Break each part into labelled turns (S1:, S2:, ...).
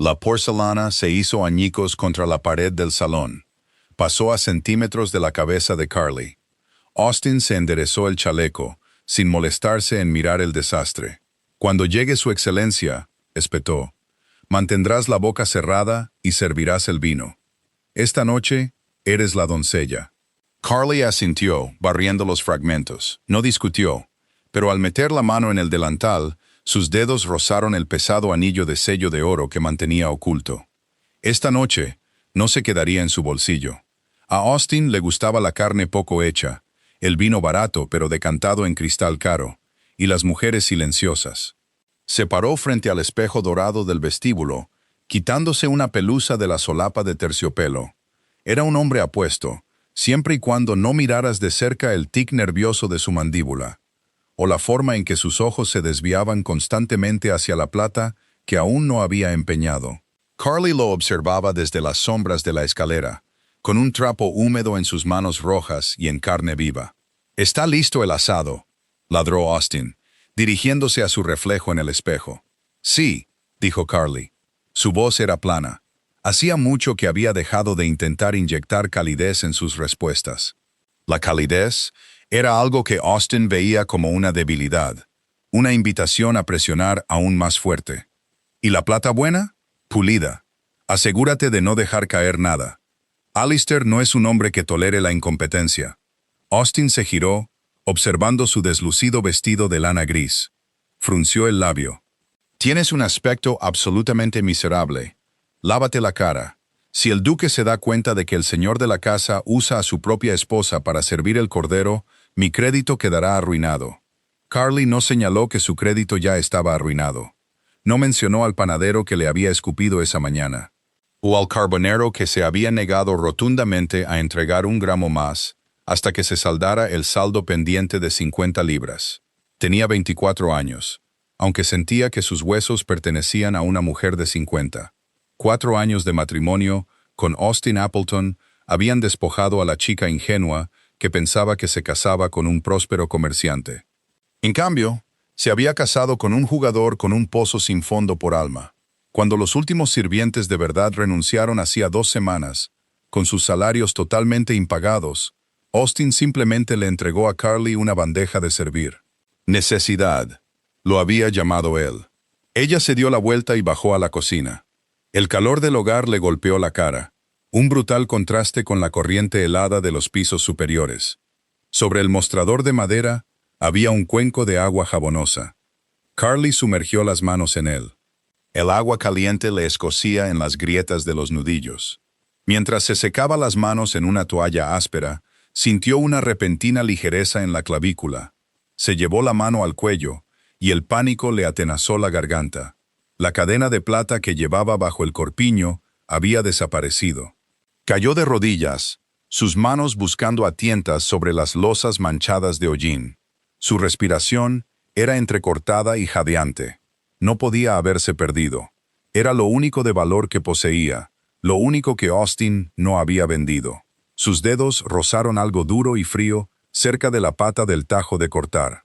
S1: La porcelana se hizo añicos contra la pared del salón. Pasó a centímetros de la cabeza de Carly. Austin se enderezó el chaleco, sin molestarse en mirar el desastre. Cuando llegue su excelencia, espetó, mantendrás la boca cerrada y servirás el vino. Esta noche eres la doncella. Carly asintió, barriendo los fragmentos. No discutió, pero al meter la mano en el delantal, sus dedos rozaron el pesado anillo de sello de oro que mantenía oculto. Esta noche no se quedaría en su bolsillo. A Austin le gustaba la carne poco hecha, el vino barato pero decantado en cristal caro, y las mujeres silenciosas. Se paró frente al espejo dorado del vestíbulo, quitándose una pelusa de la solapa de terciopelo. Era un hombre apuesto, siempre y cuando no miraras de cerca el tic nervioso de su mandíbula, o la forma en que sus ojos se desviaban constantemente hacia la plata que aún no había empeñado. Carly lo observaba desde las sombras de la escalera, con un trapo húmedo en sus manos rojas y en carne viva. «¿Está listo el asado?», ladró Austin, dirigiéndose a su reflejo en el espejo. «Sí», dijo Carly. Su voz era plana. Hacía mucho que había dejado de intentar inyectar calidez en sus respuestas. La calidez era algo que Austin veía como una debilidad, una invitación a presionar aún más fuerte. ¿Y la plata buena? Pulida. Asegúrate de no dejar caer nada. Alistair no es un hombre que tolere la incompetencia. Austin se giró, observando su deslucido vestido de lana gris. Frunció el labio. «Tienes un aspecto absolutamente miserable. Lávate la cara. Si el duque se da cuenta de que el señor de la casa usa a su propia esposa para servir el cordero, mi crédito quedará arruinado». Carly no señaló que su crédito ya estaba arruinado. No mencionó al panadero que le había escupido esa mañana, o al carbonero que se había negado rotundamente a entregar 1 gramo más hasta que se saldara el saldo pendiente de 50 libras. Tenía 24 años, aunque sentía que sus huesos pertenecían a una mujer de 50. 4 años de matrimonio con Austin Appleton habían despojado a la chica ingenua que pensaba que se casaba con un próspero comerciante. En cambio, se había casado con un jugador con un pozo sin fondo por alma. Cuando los últimos sirvientes de verdad renunciaron hacía 2 semanas, con sus salarios totalmente impagados, Austin simplemente le entregó a Carly una bandeja de servir. Necesidad, lo había llamado él. Ella se dio la vuelta y bajó a la cocina. El calor del hogar le golpeó la cara, un brutal contraste con la corriente helada de los pisos superiores. Sobre el mostrador de madera había un cuenco de agua jabonosa. Carly sumergió las manos en él. El agua caliente le escocía en las grietas de los nudillos. Mientras se secaba las manos en una toalla áspera, sintió una repentina ligereza en la clavícula. Se llevó la mano al cuello, y el pánico le atenazó la garganta. La cadena de plata que llevaba bajo el corpiño había desaparecido. Cayó de rodillas, sus manos buscando a tientas sobre las losas manchadas de hollín. Su respiración era entrecortada y jadeante. No podía haberse perdido. Era lo único de valor que poseía, lo único que Austin no había vendido. Sus dedos rozaron algo duro y frío cerca de la pata del tajo de cortar.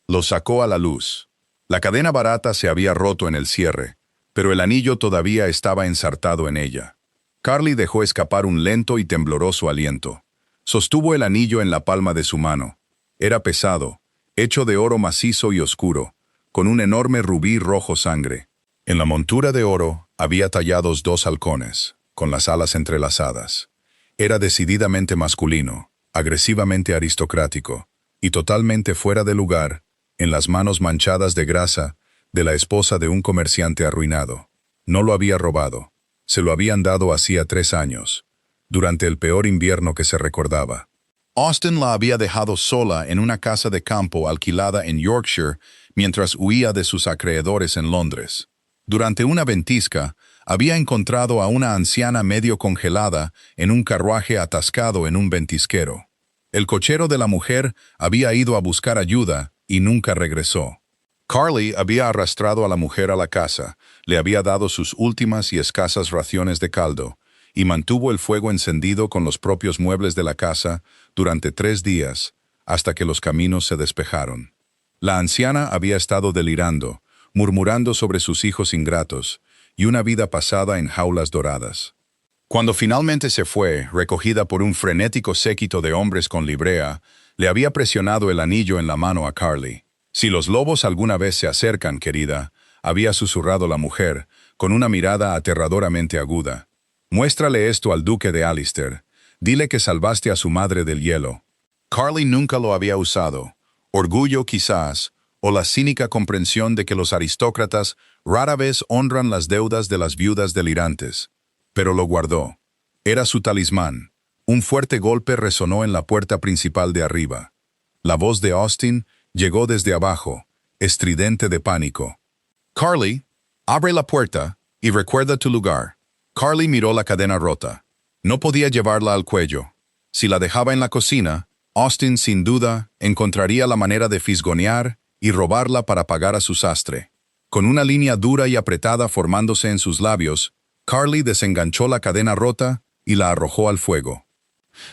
S1: Lo sacó a la luz. La cadena barata se había roto en el cierre, pero el anillo todavía estaba ensartado en ella. Carly dejó escapar un lento y tembloroso aliento. Sostuvo el anillo en la palma de su mano. Era pesado, hecho de oro macizo y oscuro, con un enorme rubí rojo sangre. En la montura de oro había tallados 2 halcones, con las alas entrelazadas. Era decididamente masculino, agresivamente aristocrático, y totalmente fuera de lugar en las manos manchadas de grasa de la esposa de un comerciante arruinado. No lo había robado. Se lo habían dado hacía 3 años, durante el peor invierno que se recordaba. Austin la había dejado sola en una casa de campo alquilada en Yorkshire mientras huía de sus acreedores en Londres. Durante una ventisca, había encontrado a una anciana medio congelada en un carruaje atascado en un ventisquero. El cochero de la mujer había ido a buscar ayuda y nunca regresó. Carly había arrastrado a la mujer a la casa, le había dado sus últimas y escasas raciones de caldo, y mantuvo el fuego encendido con los propios muebles de la casa durante 3 días, hasta que los caminos se despejaron. La anciana había estado delirando, murmurando sobre sus hijos ingratos, y una vida pasada en jaulas doradas. Cuando finalmente se fue, recogida por un frenético séquito de hombres con librea, le había presionado el anillo en la mano a Carly. «Si los lobos alguna vez se acercan, querida», había susurrado la mujer, con una mirada aterradoramente aguda. «Muéstrale esto al duque de Alistair. Dile que salvaste a su madre del hielo». Carly nunca lo había usado. Orgullo quizás, o la cínica comprensión de que los aristócratas rara vez honran las deudas de las viudas delirantes. Pero lo guardó. Era su talismán. Un fuerte golpe resonó en la puerta principal de arriba. La voz de Austin llegó desde abajo, estridente de pánico. «Carly, abre la puerta y recuerda tu lugar». Carly miró la cadena rota. No podía llevarla al cuello. Si la dejaba en la cocina, Austin sin duda encontraría la manera de fisgonear y robarla para pagar a su sastre. Con una línea dura y apretada formándose en sus labios, Carly desenganchó la cadena rota y la arrojó al fuego.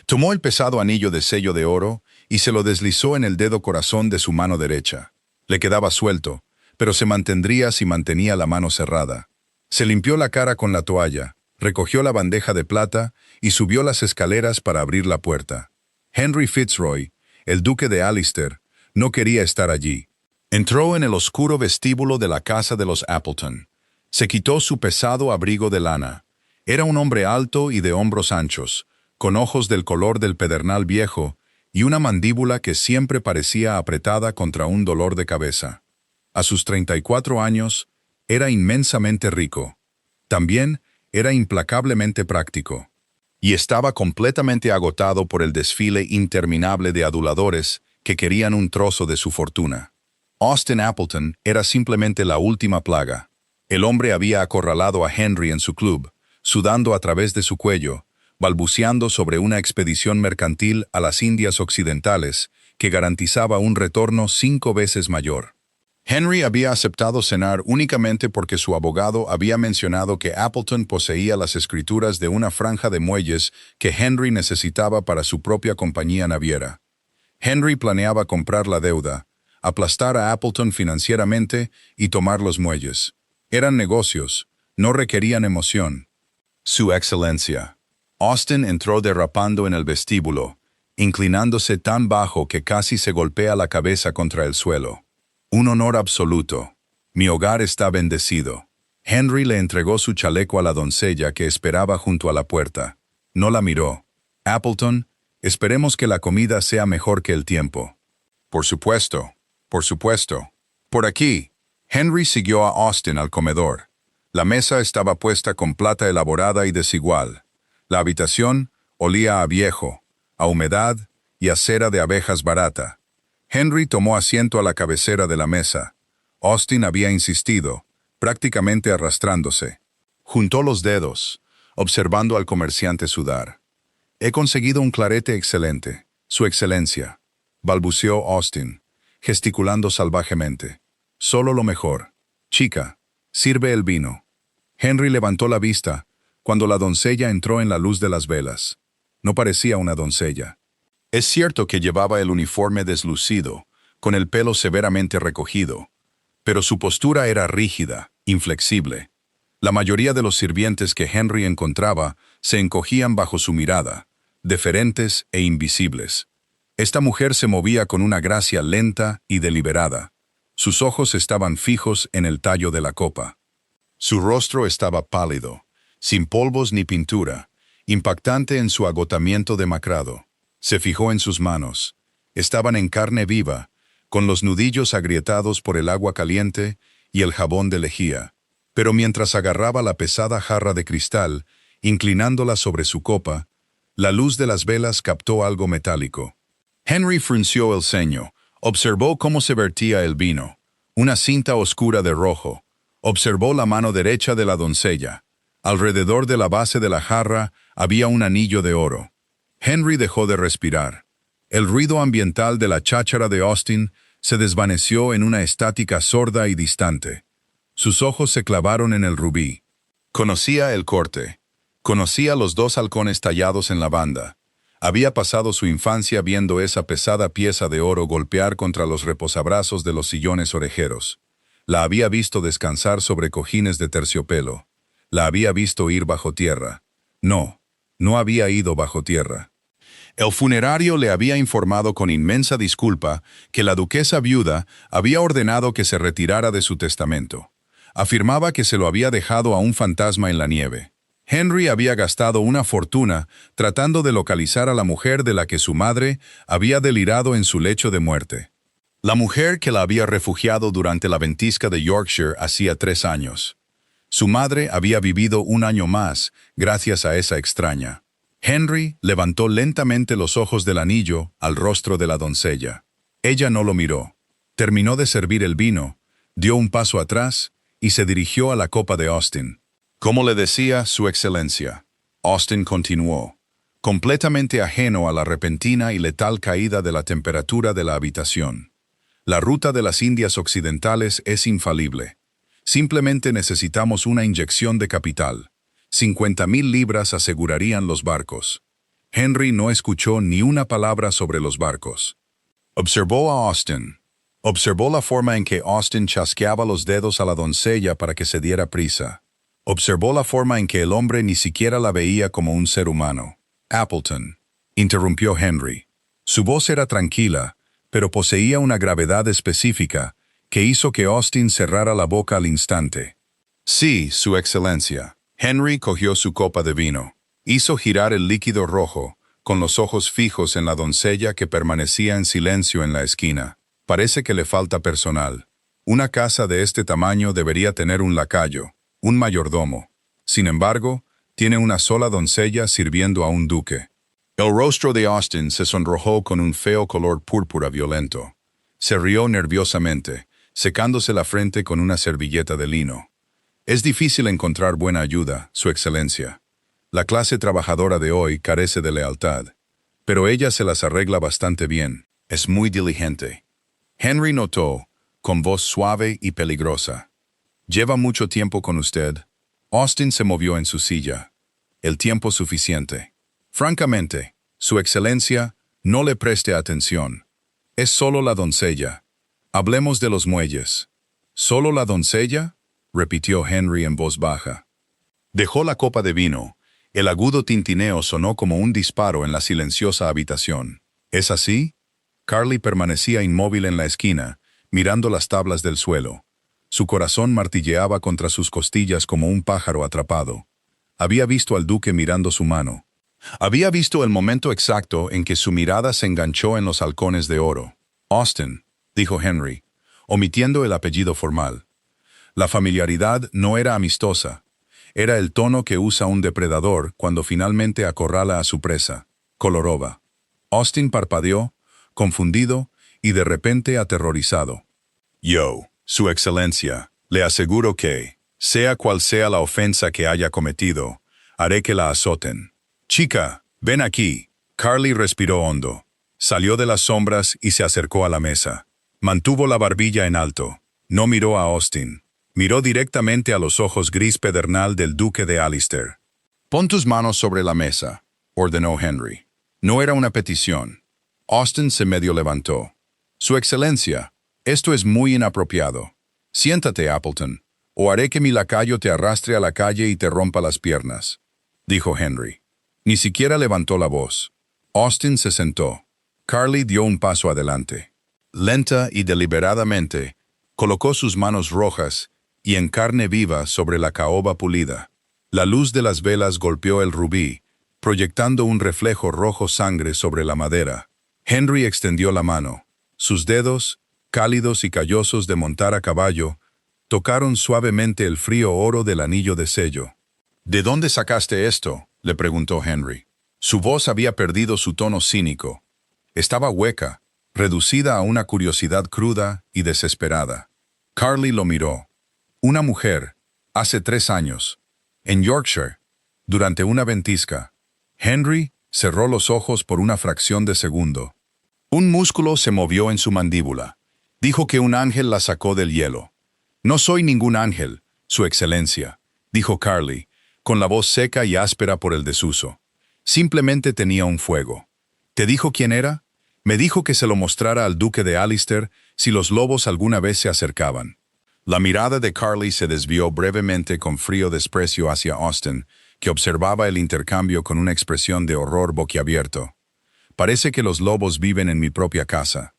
S1: Tomó el pesado anillo de sello de oro y se lo deslizó en el dedo corazón de su mano derecha. Le quedaba suelto, pero se mantendría si mantenía la mano cerrada. Se limpió la cara con la toalla, recogió la bandeja de plata y subió las escaleras para abrir la puerta. Henry Fitzroy, el duque de Alistair, no quería estar allí. Entró en el oscuro vestíbulo de la casa de los Appleton. Se quitó su pesado abrigo de lana. Era un hombre alto y de hombros anchos, con ojos del color del pedernal viejo y una mandíbula que siempre parecía apretada contra un dolor de cabeza. A sus 34 años, era inmensamente rico. También era implacablemente práctico. Y estaba completamente agotado por el desfile interminable de aduladores que querían un trozo de su fortuna. Austin Appleton era simplemente la última plaga. El hombre había acorralado a Henry en su club, sudando a través de su cuello, balbuceando sobre una expedición mercantil a las Indias Occidentales que garantizaba un retorno 5 veces mayor. Henry había aceptado cenar únicamente porque su abogado había mencionado que Appleton poseía las escrituras de una franja de muelles que Henry necesitaba para su propia compañía naviera. Henry planeaba comprar la deuda, aplastar a Appleton financieramente y tomar los muelles. Eran negocios, no requerían emoción. Su Excelencia. Austin entró derrapando en el vestíbulo, inclinándose tan bajo que casi se golpea la cabeza contra el suelo. Un honor absoluto. Mi hogar está bendecido. Henry le entregó su chaleco a la doncella que esperaba junto a la puerta. No la miró. Appleton, esperemos que la comida sea mejor que el tiempo. Por supuesto, por supuesto. Por aquí. Henry siguió a Austin al comedor. La mesa estaba puesta con plata elaborada y desigual. La habitación olía a viejo, a humedad y a cera de abejas barata. Henry tomó asiento a la cabecera de la mesa. Austin había insistido, prácticamente arrastrándose. Juntó los dedos, observando al comerciante sudar. «He conseguido un clarete excelente, Su Excelencia», balbuceó Austin, gesticulando salvajemente. «Solo lo mejor. Chica, sirve el vino». Henry levantó la vista cuando la doncella entró en la luz de las velas. No parecía una doncella. Es cierto que llevaba el uniforme deslucido, con el pelo severamente recogido, pero su postura era rígida, inflexible. La mayoría de los sirvientes que Henry encontraba se encogían bajo su mirada, deferentes e invisibles. Esta mujer se movía con una gracia lenta y deliberada. Sus ojos estaban fijos en el tallo de la copa. Su rostro estaba pálido, sin polvos ni pintura, impactante en su agotamiento demacrado. Se fijó en sus manos. Estaban en carne viva, con los nudillos agrietados por el agua caliente y el jabón de lejía. Pero mientras agarraba la pesada jarra de cristal, inclinándola sobre su copa, la luz de las velas captó algo metálico. Henry frunció el ceño, observó cómo se vertía el vino, una cinta oscura de rojo. Observó la mano derecha de la doncella. Alrededor de la base de la jarra había un anillo de oro. Henry dejó de respirar. El ruido ambiental de la cháchara de Austin se desvaneció en una estática sorda y distante. Sus ojos se clavaron en el rubí. Conocía el corte. Conocía los 2 halcones tallados en la banda. Había pasado su infancia viendo esa pesada pieza de oro golpear contra los reposabrazos de los sillones orejeros. La había visto descansar sobre cojines de terciopelo. La había visto ir bajo tierra. No, no había ido bajo tierra. El funerario le había informado con inmensa disculpa que la duquesa viuda había ordenado que se retirara de su testamento. Afirmaba que se lo había dejado a un fantasma en la nieve. Henry había gastado una fortuna tratando de localizar a la mujer de la que su madre había delirado en su lecho de muerte. La mujer que la había refugiado durante la ventisca de Yorkshire hacía 3 años. Su madre había vivido 1 año más gracias a esa extraña. Henry levantó lentamente los ojos del anillo al rostro de la doncella. Ella no lo miró. Terminó de servir el vino, dio un paso atrás y se dirigió a la copa de Austin. Como le decía su excelencia, Austin continuó, completamente ajeno a la repentina y letal caída de la temperatura de la habitación. La ruta de las Indias Occidentales es infalible. Simplemente necesitamos una inyección de capital. 50,000 libras asegurarían los barcos. Henry no escuchó ni una palabra sobre los barcos. Observó a Austin. Observó la forma en que Austin chasqueaba los dedos a la doncella para que se diera prisa. Observó la forma en que el hombre ni siquiera la veía como un ser humano. Appleton, interrumpió Henry. Su voz era tranquila, pero poseía una gravedad específica que hizo que Austin cerrara la boca al instante. Sí, su excelencia. Henry cogió su copa de vino. Hizo girar el líquido rojo, con los ojos fijos en la doncella que permanecía en silencio en la esquina. Parece que le falta personal. Una casa de este tamaño debería tener un lacayo, un mayordomo. Sin embargo, tiene una sola doncella sirviendo a un duque. El rostro de Austin se sonrojó con un feo color púrpura violento. Se rió nerviosamente, secándose la frente con una servilleta de lino. Es difícil encontrar buena ayuda, su excelencia. La clase trabajadora de hoy carece de lealtad. Pero ella se las arregla bastante bien. Es muy diligente. Henry notó, con voz suave y peligrosa. «¿Lleva mucho tiempo con usted?» Austin se movió en su silla. «El tiempo suficiente. Francamente, su excelencia, no le preste atención. Es solo la doncella. Hablemos de los muelles». «¿Solo la doncella?», repitió Henry en voz baja. Dejó la copa de vino. El agudo tintineo sonó como un disparo en la silenciosa habitación. «¿Es así?» Carly permanecía inmóvil en la esquina, mirando las tablas del suelo. Su corazón martilleaba contra sus costillas como un pájaro atrapado. Había visto al duque mirando su mano. Había visto el momento exacto en que su mirada se enganchó en los halcones de oro. «Austin», dijo Henry, omitiendo el apellido formal. La familiaridad no era amistosa. Era el tono que usa un depredador cuando finalmente acorrala a su presa. Colorova. Austin parpadeó, confundido y de repente aterrorizado. «Yo, su excelencia, le aseguro que, sea cual sea la ofensa que haya cometido, haré que la azoten». «Chica, ven aquí». Carly respiró hondo. Salió de las sombras y se acercó a la mesa. Mantuvo la barbilla en alto. No miró a Austin. Miró directamente a los ojos gris pedernal del duque de Allister. «Pon tus manos sobre la mesa», ordenó Henry. No era una petición. Austin se medio levantó. «Su excelencia, esto es muy inapropiado. Siéntate, Appleton, o haré que mi lacayo te arrastre a la calle y te rompa las piernas», dijo Henry. Ni siquiera levantó la voz. Austin se sentó. Carly dio un paso adelante. Lenta y deliberadamente, colocó sus manos rojas y en carne viva sobre la caoba pulida. La luz de las velas golpeó el rubí, proyectando un reflejo rojo sangre sobre la madera. Henry extendió la mano. Sus dedos, cálidos y callosos de montar a caballo, tocaron suavemente el frío oro del anillo de sello. «¿De dónde sacaste esto?», le preguntó Henry. Su voz había perdido su tono cínico. Estaba hueca, reducida a una curiosidad cruda y desesperada. Carly lo miró. Una mujer, hace 3 años, en Yorkshire, durante una ventisca. Henry cerró los ojos por una fracción de segundo. Un músculo se movió en su mandíbula. Dijo que un ángel la sacó del hielo. «No soy ningún ángel, su excelencia», dijo Carly, con la voz seca y áspera por el desuso. «Simplemente tenía un fuego». «¿Te dijo quién era?» «Me dijo que se lo mostrara al duque de Allister si los lobos alguna vez se acercaban». La mirada de Carly se desvió brevemente con frío desprecio hacia Austin, que observaba el intercambio con una expresión de horror boquiabierto. Parece que los lobos viven en mi propia casa.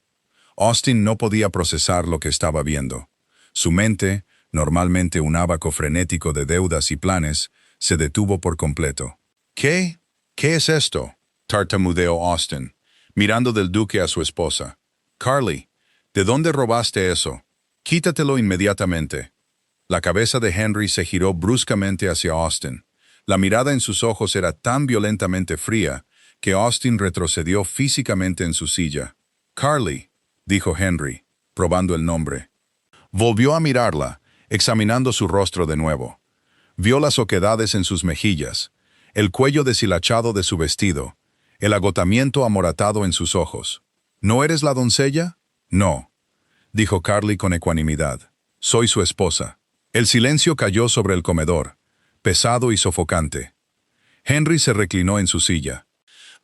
S1: Austin no podía procesar lo que estaba viendo. Su mente, normalmente un ábaco frenético de deudas y planes, se detuvo por completo. ¿Qué? ¿Qué es esto?, tartamudeó Austin, mirando del duque a su esposa. Carly, ¿de dónde robaste eso? Quítatelo inmediatamente. La cabeza de Henry se giró bruscamente hacia Austin. La mirada en sus ojos era tan violentamente fría que Austin retrocedió físicamente en su silla. Carly, dijo Henry, probando el nombre. Volvió a mirarla, examinando su rostro de nuevo. Vio las oquedades en sus mejillas, el cuello deshilachado de su vestido, el agotamiento amoratado en sus ojos. ¿No eres la doncella? No, dijo Carly con ecuanimidad. Soy su esposa. El silencio cayó sobre el comedor, pesado y sofocante. Henry se reclinó en su silla.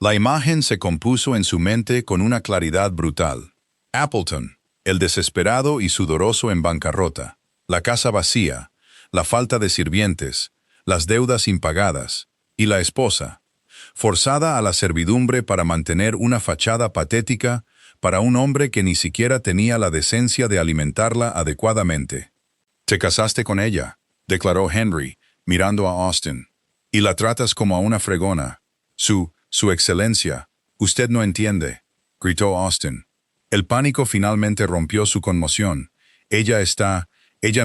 S1: La imagen se compuso en su mente con una claridad brutal. Appleton, el desesperado y sudoroso en bancarrota, la casa vacía, la falta de sirvientes, las deudas impagadas, y la esposa, forzada a la servidumbre para mantener una fachada patética para un hombre que ni siquiera tenía la decencia de alimentarla adecuadamente. «Te casaste con ella», declaró Henry, mirando a Austin, «y la tratas como a una fregona. Su excelencia, usted no entiende», gritó Austin. El pánico finalmente rompió su conmoción. Ella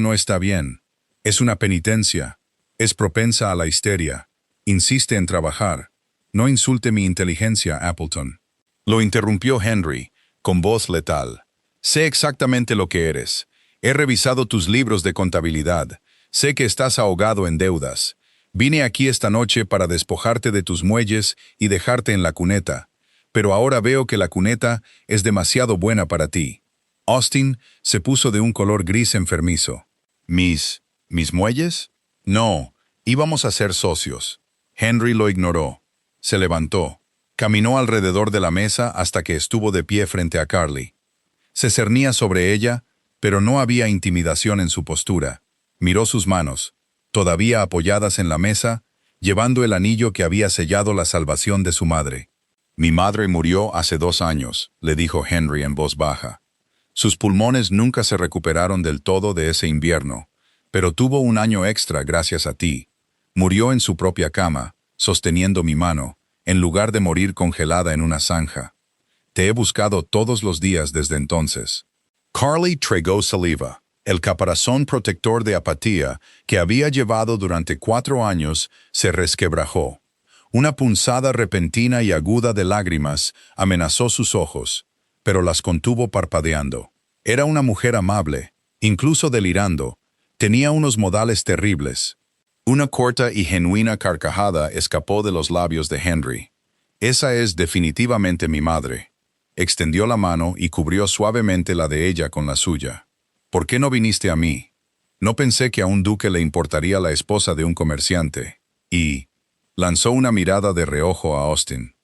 S1: no está bien. Es una penitencia. Es propensa a la histeria. Insiste en trabajar. No insulte mi inteligencia, Appleton. Lo interrumpió Henry, con voz letal. Sé exactamente lo que eres. He revisado tus libros de contabilidad. Sé que estás ahogado en deudas. Vine aquí esta noche para despojarte de tus muelles y dejarte en la cuneta. Pero ahora veo que la cuneta es demasiado buena para ti. Austin se puso de un color gris enfermizo. ¿Mis muelles? No, íbamos a ser socios. Henry lo ignoró. Se levantó. Caminó alrededor de la mesa hasta que estuvo de pie frente a Carly. Se cernía sobre ella, pero no había intimidación en su postura. Miró sus manos, todavía apoyadas en la mesa, llevando el anillo que había sellado la salvación de su madre. «Mi madre murió hace 2 años», le dijo Henry en voz baja. Sus pulmones nunca se recuperaron del todo de ese invierno, pero tuvo un año extra gracias a ti. Murió en su propia cama, sosteniendo mi mano, en lugar de morir congelada en una zanja. Te he buscado todos los días desde entonces. Carly tragó saliva. El caparazón protector de apatía que había llevado durante 4 años se resquebrajó. Una punzada repentina y aguda de lágrimas amenazó sus ojos, pero las contuvo parpadeando. Era una mujer amable, incluso delirando. Tenía unos modales terribles. Una corta y genuina carcajada escapó de los labios de Henry. «Esa es definitivamente mi madre». Extendió la mano y cubrió suavemente la de ella con la suya. «¿Por qué no viniste a mí? No pensé que a un duque le importaría la esposa de un comerciante». Y lanzó una mirada de reojo a Austin.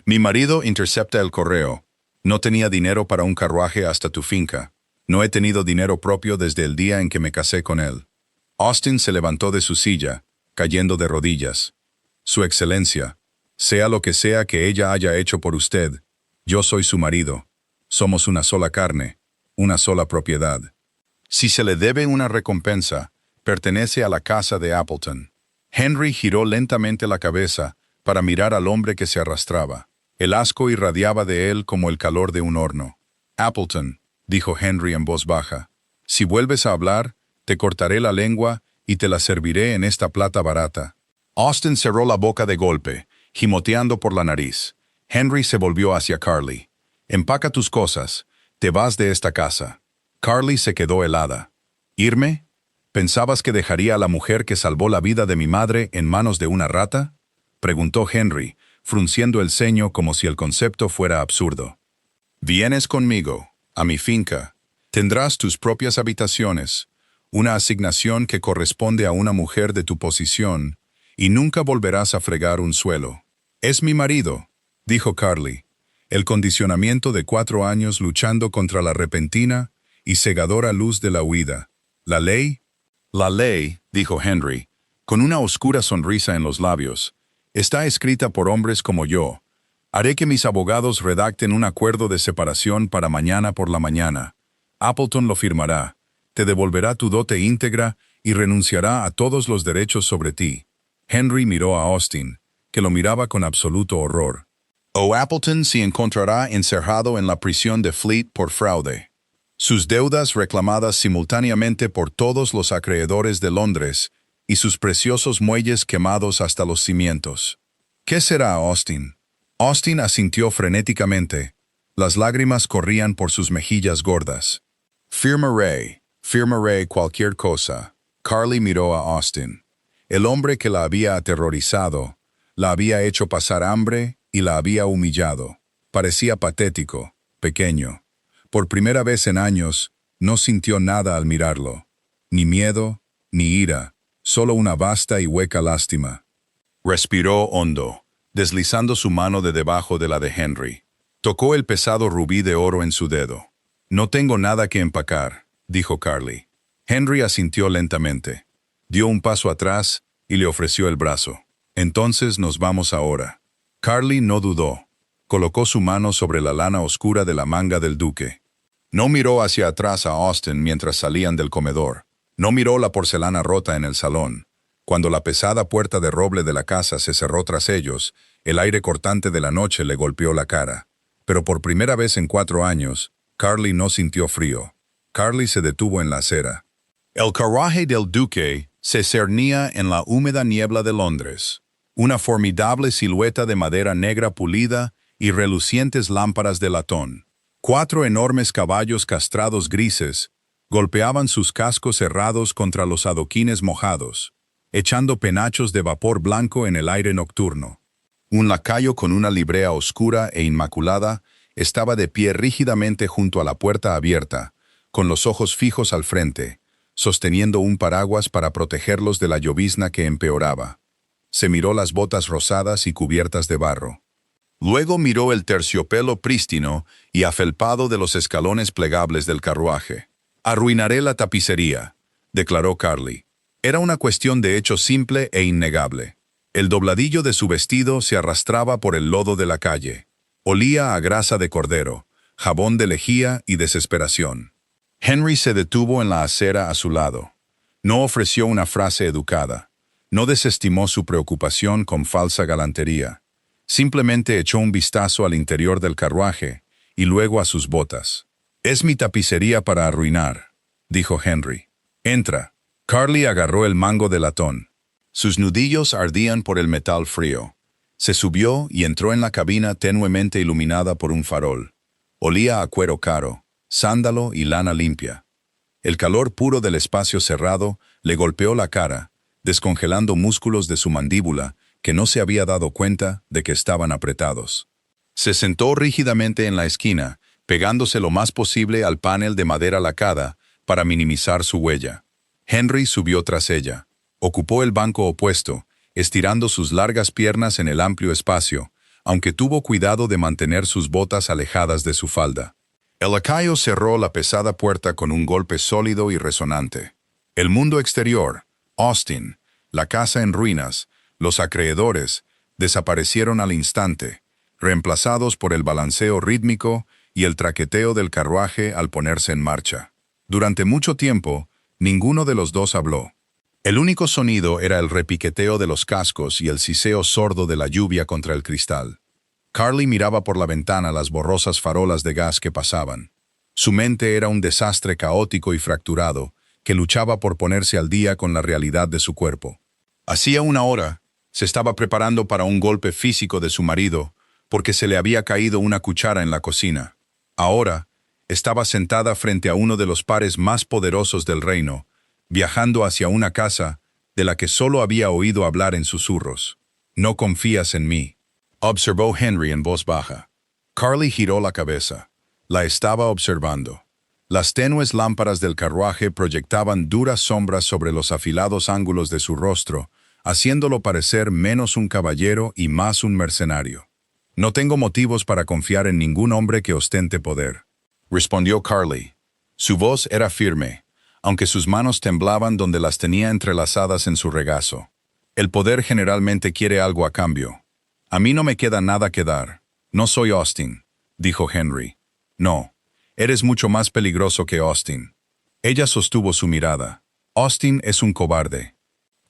S1: «Mi marido intercepta el correo. No tenía dinero para un carruaje hasta tu finca. No he tenido dinero propio desde el día en que me casé con él». Austin se levantó de su silla, cayendo de rodillas. «Su excelencia, sea lo que sea que ella haya hecho por usted, yo soy su marido. Somos una sola carne, una sola propiedad. Si se le debe una recompensa, pertenece a la casa de Appleton». Henry giró lentamente la cabeza para mirar al hombre que se arrastraba. El asco irradiaba de él como el calor de un horno. «Appleton», dijo Henry en voz baja, «si vuelves a hablar, te cortaré la lengua y te la serviré en esta plata barata». Austin cerró la boca de golpe, gimoteando por la nariz. Henry se volvió hacia Carly. «Empaca tus cosas. Te vas de esta casa». Carly se quedó helada. «¿Irme? ¿Pensabas que dejaría a la mujer que salvó la vida de mi madre en manos de una rata?», preguntó Henry, frunciendo el ceño como si el concepto fuera absurdo. «Vienes conmigo, a mi finca. Tendrás tus propias habitaciones, una asignación que corresponde a una mujer de tu posición, y nunca volverás a fregar un suelo». «Es mi marido», dijo Carly. El condicionamiento de 4 años luchando contra la repentina y cegadora luz de la huida. ¿La ley? La ley, dijo Henry, con una oscura sonrisa en los labios, está escrita por hombres como yo. Haré que mis abogados redacten un acuerdo de separación para mañana por la mañana. Appleton lo firmará, te devolverá tu dote íntegra y renunciará a todos los derechos sobre ti. Henry miró a Austin, que lo miraba con absoluto horror. O Appleton se encontrará encerrado en la prisión de Fleet por fraude. Sus deudas reclamadas simultáneamente por todos los acreedores de Londres y sus preciosos muelles quemados hasta los cimientos. ¿Qué será, Austin? Austin asintió frenéticamente. Las lágrimas corrían por sus mejillas gordas. Firmaré cualquier cosa. Carly miró a Austin. El hombre que la había aterrorizado, la había hecho pasar hambre y la había humillado. Parecía patético, pequeño. Por primera vez en años, no sintió nada al mirarlo. Ni miedo, ni ira, solo una vasta y hueca lástima. Respiró hondo, deslizando su mano de debajo de la de Henry. Tocó el pesado rubí de oro en su dedo. No tengo nada que empacar, dijo Carly. Henry asintió lentamente. Dio un paso atrás y le ofreció el brazo. Entonces nos vamos ahora. Carly no dudó. Colocó su mano sobre la lana oscura de la manga del duque. No miró hacia atrás a Austin mientras salían del comedor. No miró la porcelana rota en el salón. Cuando la pesada puerta de roble de la casa se cerró tras ellos, el aire cortante de la noche le golpeó la cara. Pero por primera vez en 4 años, Carly no sintió frío. Carly se detuvo en la acera. El carruaje del duque se cernía en la húmeda niebla de Londres. Una formidable silueta de madera negra pulida y relucientes lámparas de latón. 4 enormes caballos castrados grises golpeaban sus cascos cerrados contra los adoquines mojados, echando penachos de vapor blanco en el aire nocturno. Un lacayo con una librea oscura e inmaculada estaba de pie rígidamente junto a la puerta abierta, con los ojos fijos al frente, sosteniendo un paraguas para protegerlos de la llovizna que empeoraba. Se miró las botas rosadas y cubiertas de barro. Luego miró el terciopelo prístino y afelpado de los escalones plegables del carruaje. «Arruinaré la tapicería», declaró Carly. Era una cuestión de hecho simple e innegable. El dobladillo de su vestido se arrastraba por el lodo de la calle. Olía a grasa de cordero, jabón de lejía y desesperación. Henry se detuvo en la acera a su lado. No ofreció una frase educada. No desestimó su preocupación con falsa galantería. Simplemente echó un vistazo al interior del carruaje y luego a sus botas. «Es mi tapicería para arruinar», dijo Henry. «Entra». Carly agarró el mango de latón. Sus nudillos ardían por el metal frío. Se subió y entró en la cabina tenuemente iluminada por un farol. Olía a cuero caro, sándalo y lana limpia. El calor puro del espacio cerrado le golpeó la cara, descongelando músculos de su mandíbula que no se había dado cuenta de que estaban apretados. Se sentó rígidamente en la esquina, pegándose lo más posible al panel de madera lacada para minimizar su huella. Henry subió tras ella. Ocupó el banco opuesto, estirando sus largas piernas en el amplio espacio, aunque tuvo cuidado de mantener sus botas alejadas de su falda. El lacayo cerró la pesada puerta con un golpe sólido y resonante. El mundo exterior, Austin, la casa en ruinas, los acreedores, desaparecieron al instante, reemplazados por el balanceo rítmico y el traqueteo del carruaje al ponerse en marcha. Durante mucho tiempo, ninguno de los dos habló. El único sonido era el repiqueteo de los cascos y el siseo sordo de la lluvia contra el cristal. Carly miraba por la ventana las borrosas farolas de gas que pasaban. Su mente era un desastre caótico y fracturado, que luchaba por ponerse al día con la realidad de su cuerpo. Hacía 1 hora, se estaba preparando para un golpe físico de su marido, porque se le había caído una cuchara en la cocina. Ahora, estaba sentada frente a uno de los pares más poderosos del reino, viajando hacia una casa de la que solo había oído hablar en susurros. «No confías en mí», observó Henry en voz baja. Carly giró la cabeza. La estaba observando. Las tenues lámparas del carruaje proyectaban duras sombras sobre los afilados ángulos de su rostro, haciéndolo parecer menos un caballero y más un mercenario. «No tengo motivos para confiar en ningún hombre que ostente poder», respondió Carly. Su voz era firme, aunque sus manos temblaban donde las tenía entrelazadas en su regazo. El poder generalmente quiere algo a cambio. A mí no me queda nada que dar. No soy Austin, dijo Henry. No, eres mucho más peligroso que Austin. Ella sostuvo su mirada. Austin es un cobarde.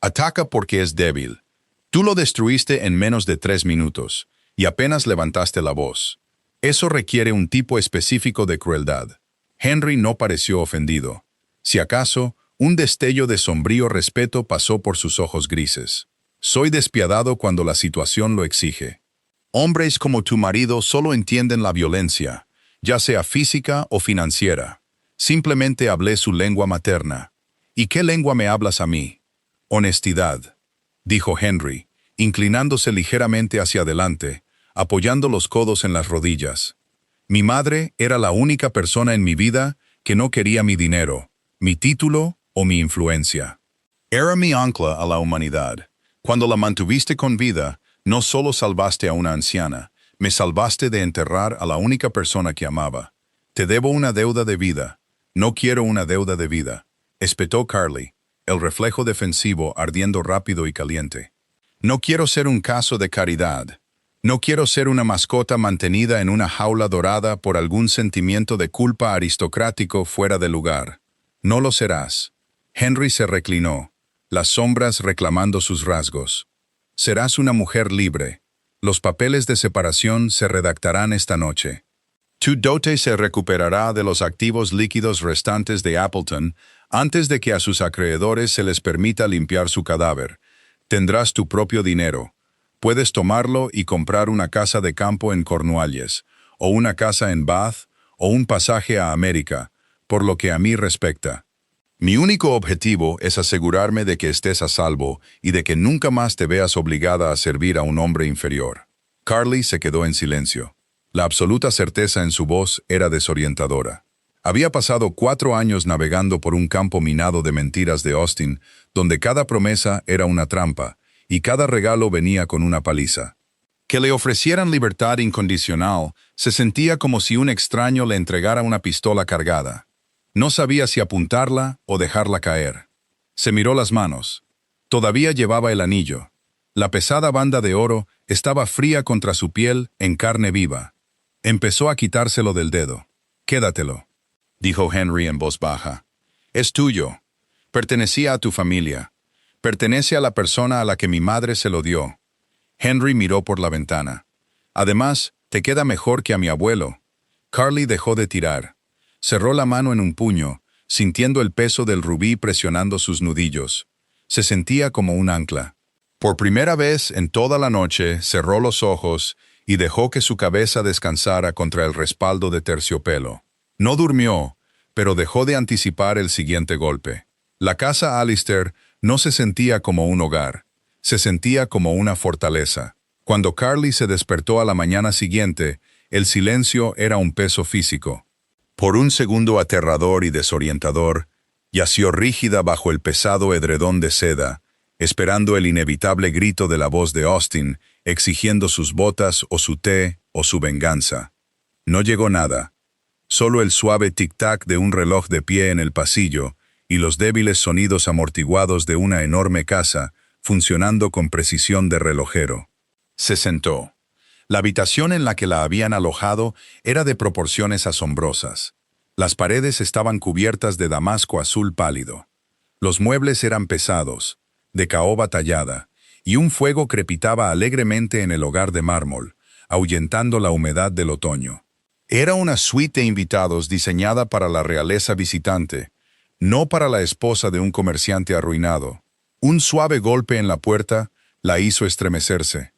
S1: Ataca porque es débil. Tú lo destruiste en menos de 3 minutos, y apenas levantaste la voz. Eso requiere un tipo específico de crueldad. Henry no pareció ofendido. Si acaso, un destello de sombrío respeto pasó por sus ojos grises. Soy despiadado cuando la situación lo exige. Hombres como tu marido solo entienden la violencia, ya sea física o financiera. Simplemente hablé su lengua materna. ¿Y qué lengua me hablas a mí? Honestidad, dijo Henry, inclinándose ligeramente hacia adelante, apoyando los codos en las rodillas. Mi madre era la única persona en mi vida que no quería mi dinero, mi título o mi influencia. Era mi ancla a la humanidad. Cuando la mantuviste con vida, no solo salvaste a una anciana, me salvaste de enterrar a la única persona que amaba. Te debo una deuda de vida. No quiero una deuda de vida, espetó Carly, el reflejo defensivo ardiendo rápido y caliente. No quiero ser un caso de caridad. No quiero ser una mascota mantenida en una jaula dorada por algún sentimiento de culpa aristocrático fuera de lugar. No lo serás. Henry se reclinó, las sombras reclamando sus rasgos. Serás una mujer libre. Los papeles de separación se redactarán esta noche. Tu dote se recuperará de los activos líquidos restantes de Appleton antes de que a sus acreedores se les permita limpiar su cadáver. Tendrás tu propio dinero. Puedes tomarlo y comprar una casa de campo en Cornualles, o una casa en Bath, o un pasaje a América, por lo que a mí respecta. Mi único objetivo es asegurarme de que estés a salvo y de que nunca más te veas obligada a servir a un hombre inferior. Carly se quedó en silencio. La absoluta certeza en su voz era desorientadora. Había pasado 4 años navegando por un campo minado de mentiras de Austin, donde cada promesa era una trampa, y cada regalo venía con una paliza. Que le ofrecieran libertad incondicional, se sentía como si un extraño le entregara una pistola cargada. No sabía si apuntarla o dejarla caer. Se miró las manos. Todavía llevaba el anillo. La pesada banda de oro estaba fría contra su piel en carne viva. Empezó a quitárselo del dedo. «Quédatelo», dijo Henry en voz baja. «Es tuyo. Pertenecía a tu familia. Pertenece a la persona a la que mi madre se lo dio». Henry miró por la ventana. «Además, te queda mejor que a mi abuelo». Carly dejó de tirar. Cerró la mano en un puño, sintiendo el peso del rubí presionando sus nudillos. Se sentía como un ancla. Por primera vez en toda la noche cerró los ojos y dejó que su cabeza descansara contra el respaldo de terciopelo. No durmió, pero dejó de anticipar el siguiente golpe. La casa Alistair no se sentía como un hogar, se sentía como una fortaleza. Cuando Carly se despertó a la mañana siguiente, el silencio era un peso físico. Por un segundo aterrador y desorientador, yació rígida bajo el pesado edredón de seda, esperando el inevitable grito de la voz de Austin, exigiendo sus botas o su té o su venganza. No llegó nada, solo el suave tic-tac de un reloj de pie en el pasillo y los débiles sonidos amortiguados de una enorme casa, funcionando con precisión de relojero. Se sentó. La habitación en la que la habían alojado era de proporciones asombrosas. Las paredes estaban cubiertas de damasco azul pálido. Los muebles eran pesados, de caoba tallada, y un fuego crepitaba alegremente en el hogar de mármol, ahuyentando la humedad del otoño. Era una suite de invitados diseñada para la realeza visitante, no para la esposa de un comerciante arruinado. Un suave golpe en la puerta la hizo estremecerse.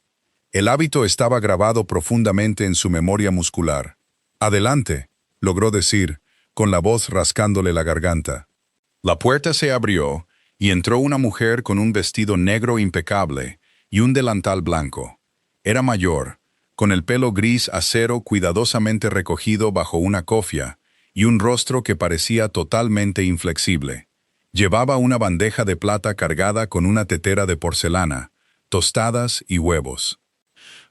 S1: El hábito estaba grabado profundamente en su memoria muscular. «Adelante», logró decir, con la voz rascándole la garganta. La puerta se abrió y entró una mujer con un vestido negro impecable y un delantal blanco. Era mayor, con el pelo gris acero cuidadosamente recogido bajo una cofia y un rostro que parecía totalmente inflexible. Llevaba una bandeja de plata cargada con una tetera de porcelana, tostadas y huevos.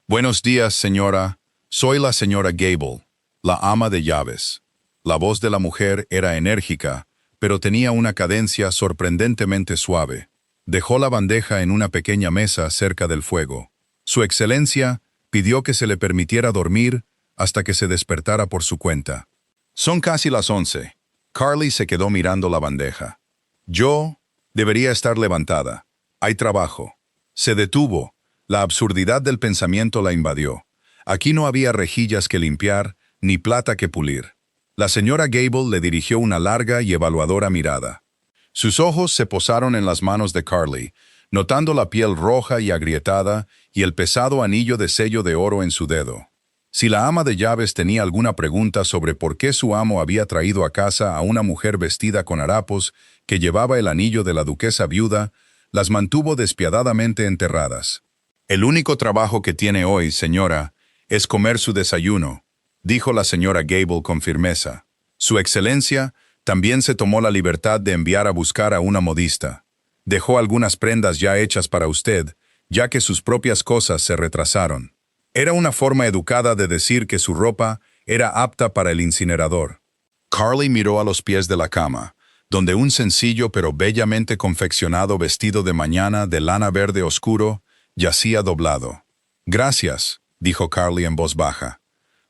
S1: «Buenos días, señora. Soy la señora Gable, la ama de llaves». La voz de la mujer era enérgica, pero tenía una cadencia sorprendentemente suave. Dejó la bandeja en una pequeña mesa cerca del fuego. Su Excelencia pidió que se le permitiera dormir hasta que se despertara por su cuenta. Son casi las 11. Carly se quedó mirando la bandeja. Yo debería estar levantada. Hay trabajo. Se detuvo. La absurdidad del pensamiento la invadió. Aquí no había rejillas que limpiar, ni plata que pulir. La señora Gable le dirigió una larga y evaluadora mirada. Sus ojos se posaron en las manos de Carly, notando la piel roja y agrietada y el pesado anillo de sello de oro en su dedo. Si la ama de llaves tenía alguna pregunta sobre por qué su amo había traído a casa a una mujer vestida con harapos que llevaba el anillo de la duquesa viuda, las mantuvo despiadadamente enterradas. «El único trabajo que tiene hoy, señora, es comer su desayuno», dijo la señora Gable con firmeza. «Su Excelencia también se tomó la libertad de enviar a buscar a una modista. Dejó algunas prendas ya hechas para usted, ya que sus propias cosas se retrasaron». Era una forma educada de decir que su ropa era apta para el incinerador. Carly miró a los pies de la cama, donde un sencillo pero bellamente confeccionado vestido de mañana de lana verde oscuro yacía doblado. «Gracias», dijo Carly en voz baja.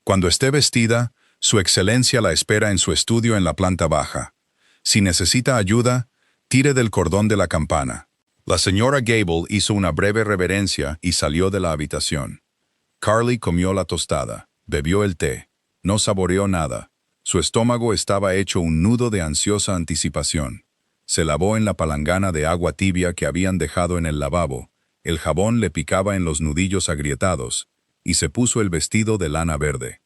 S1: «Cuando esté vestida, Su Excelencia la espera en su estudio en la planta baja. Si necesita ayuda, tire del cordón de la campana». La señora Gable hizo una breve reverencia y salió de la habitación. Carly comió la tostada, bebió el té, no saboreó nada. Su estómago estaba hecho un nudo de ansiosa anticipación. Se lavó en la palangana de agua tibia que habían dejado en el lavabo, el jabón le picaba en los nudillos agrietados, y se puso el vestido de lana verde.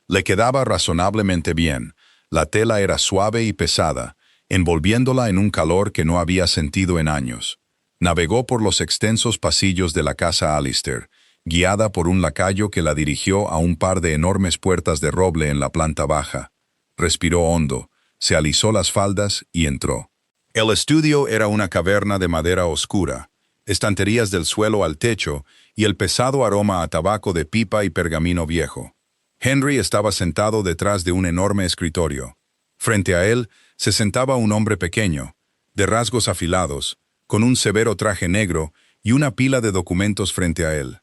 S1: Le quedaba razonablemente bien, la tela era suave y pesada, envolviéndola en un calor que no había sentido en años. Navegó por los extensos pasillos de la casa Alistair, guiada por un lacayo que la dirigió a un par de enormes puertas de roble en la planta baja. Respiró hondo, se alisó las faldas y entró. El estudio era una caverna de madera oscura, estanterías del suelo al techo y el pesado aroma a tabaco de pipa y pergamino viejo. Henry estaba sentado detrás de un enorme escritorio. Frente a él se sentaba un hombre pequeño, de rasgos afilados, con un severo traje negro y una pila de documentos frente a él.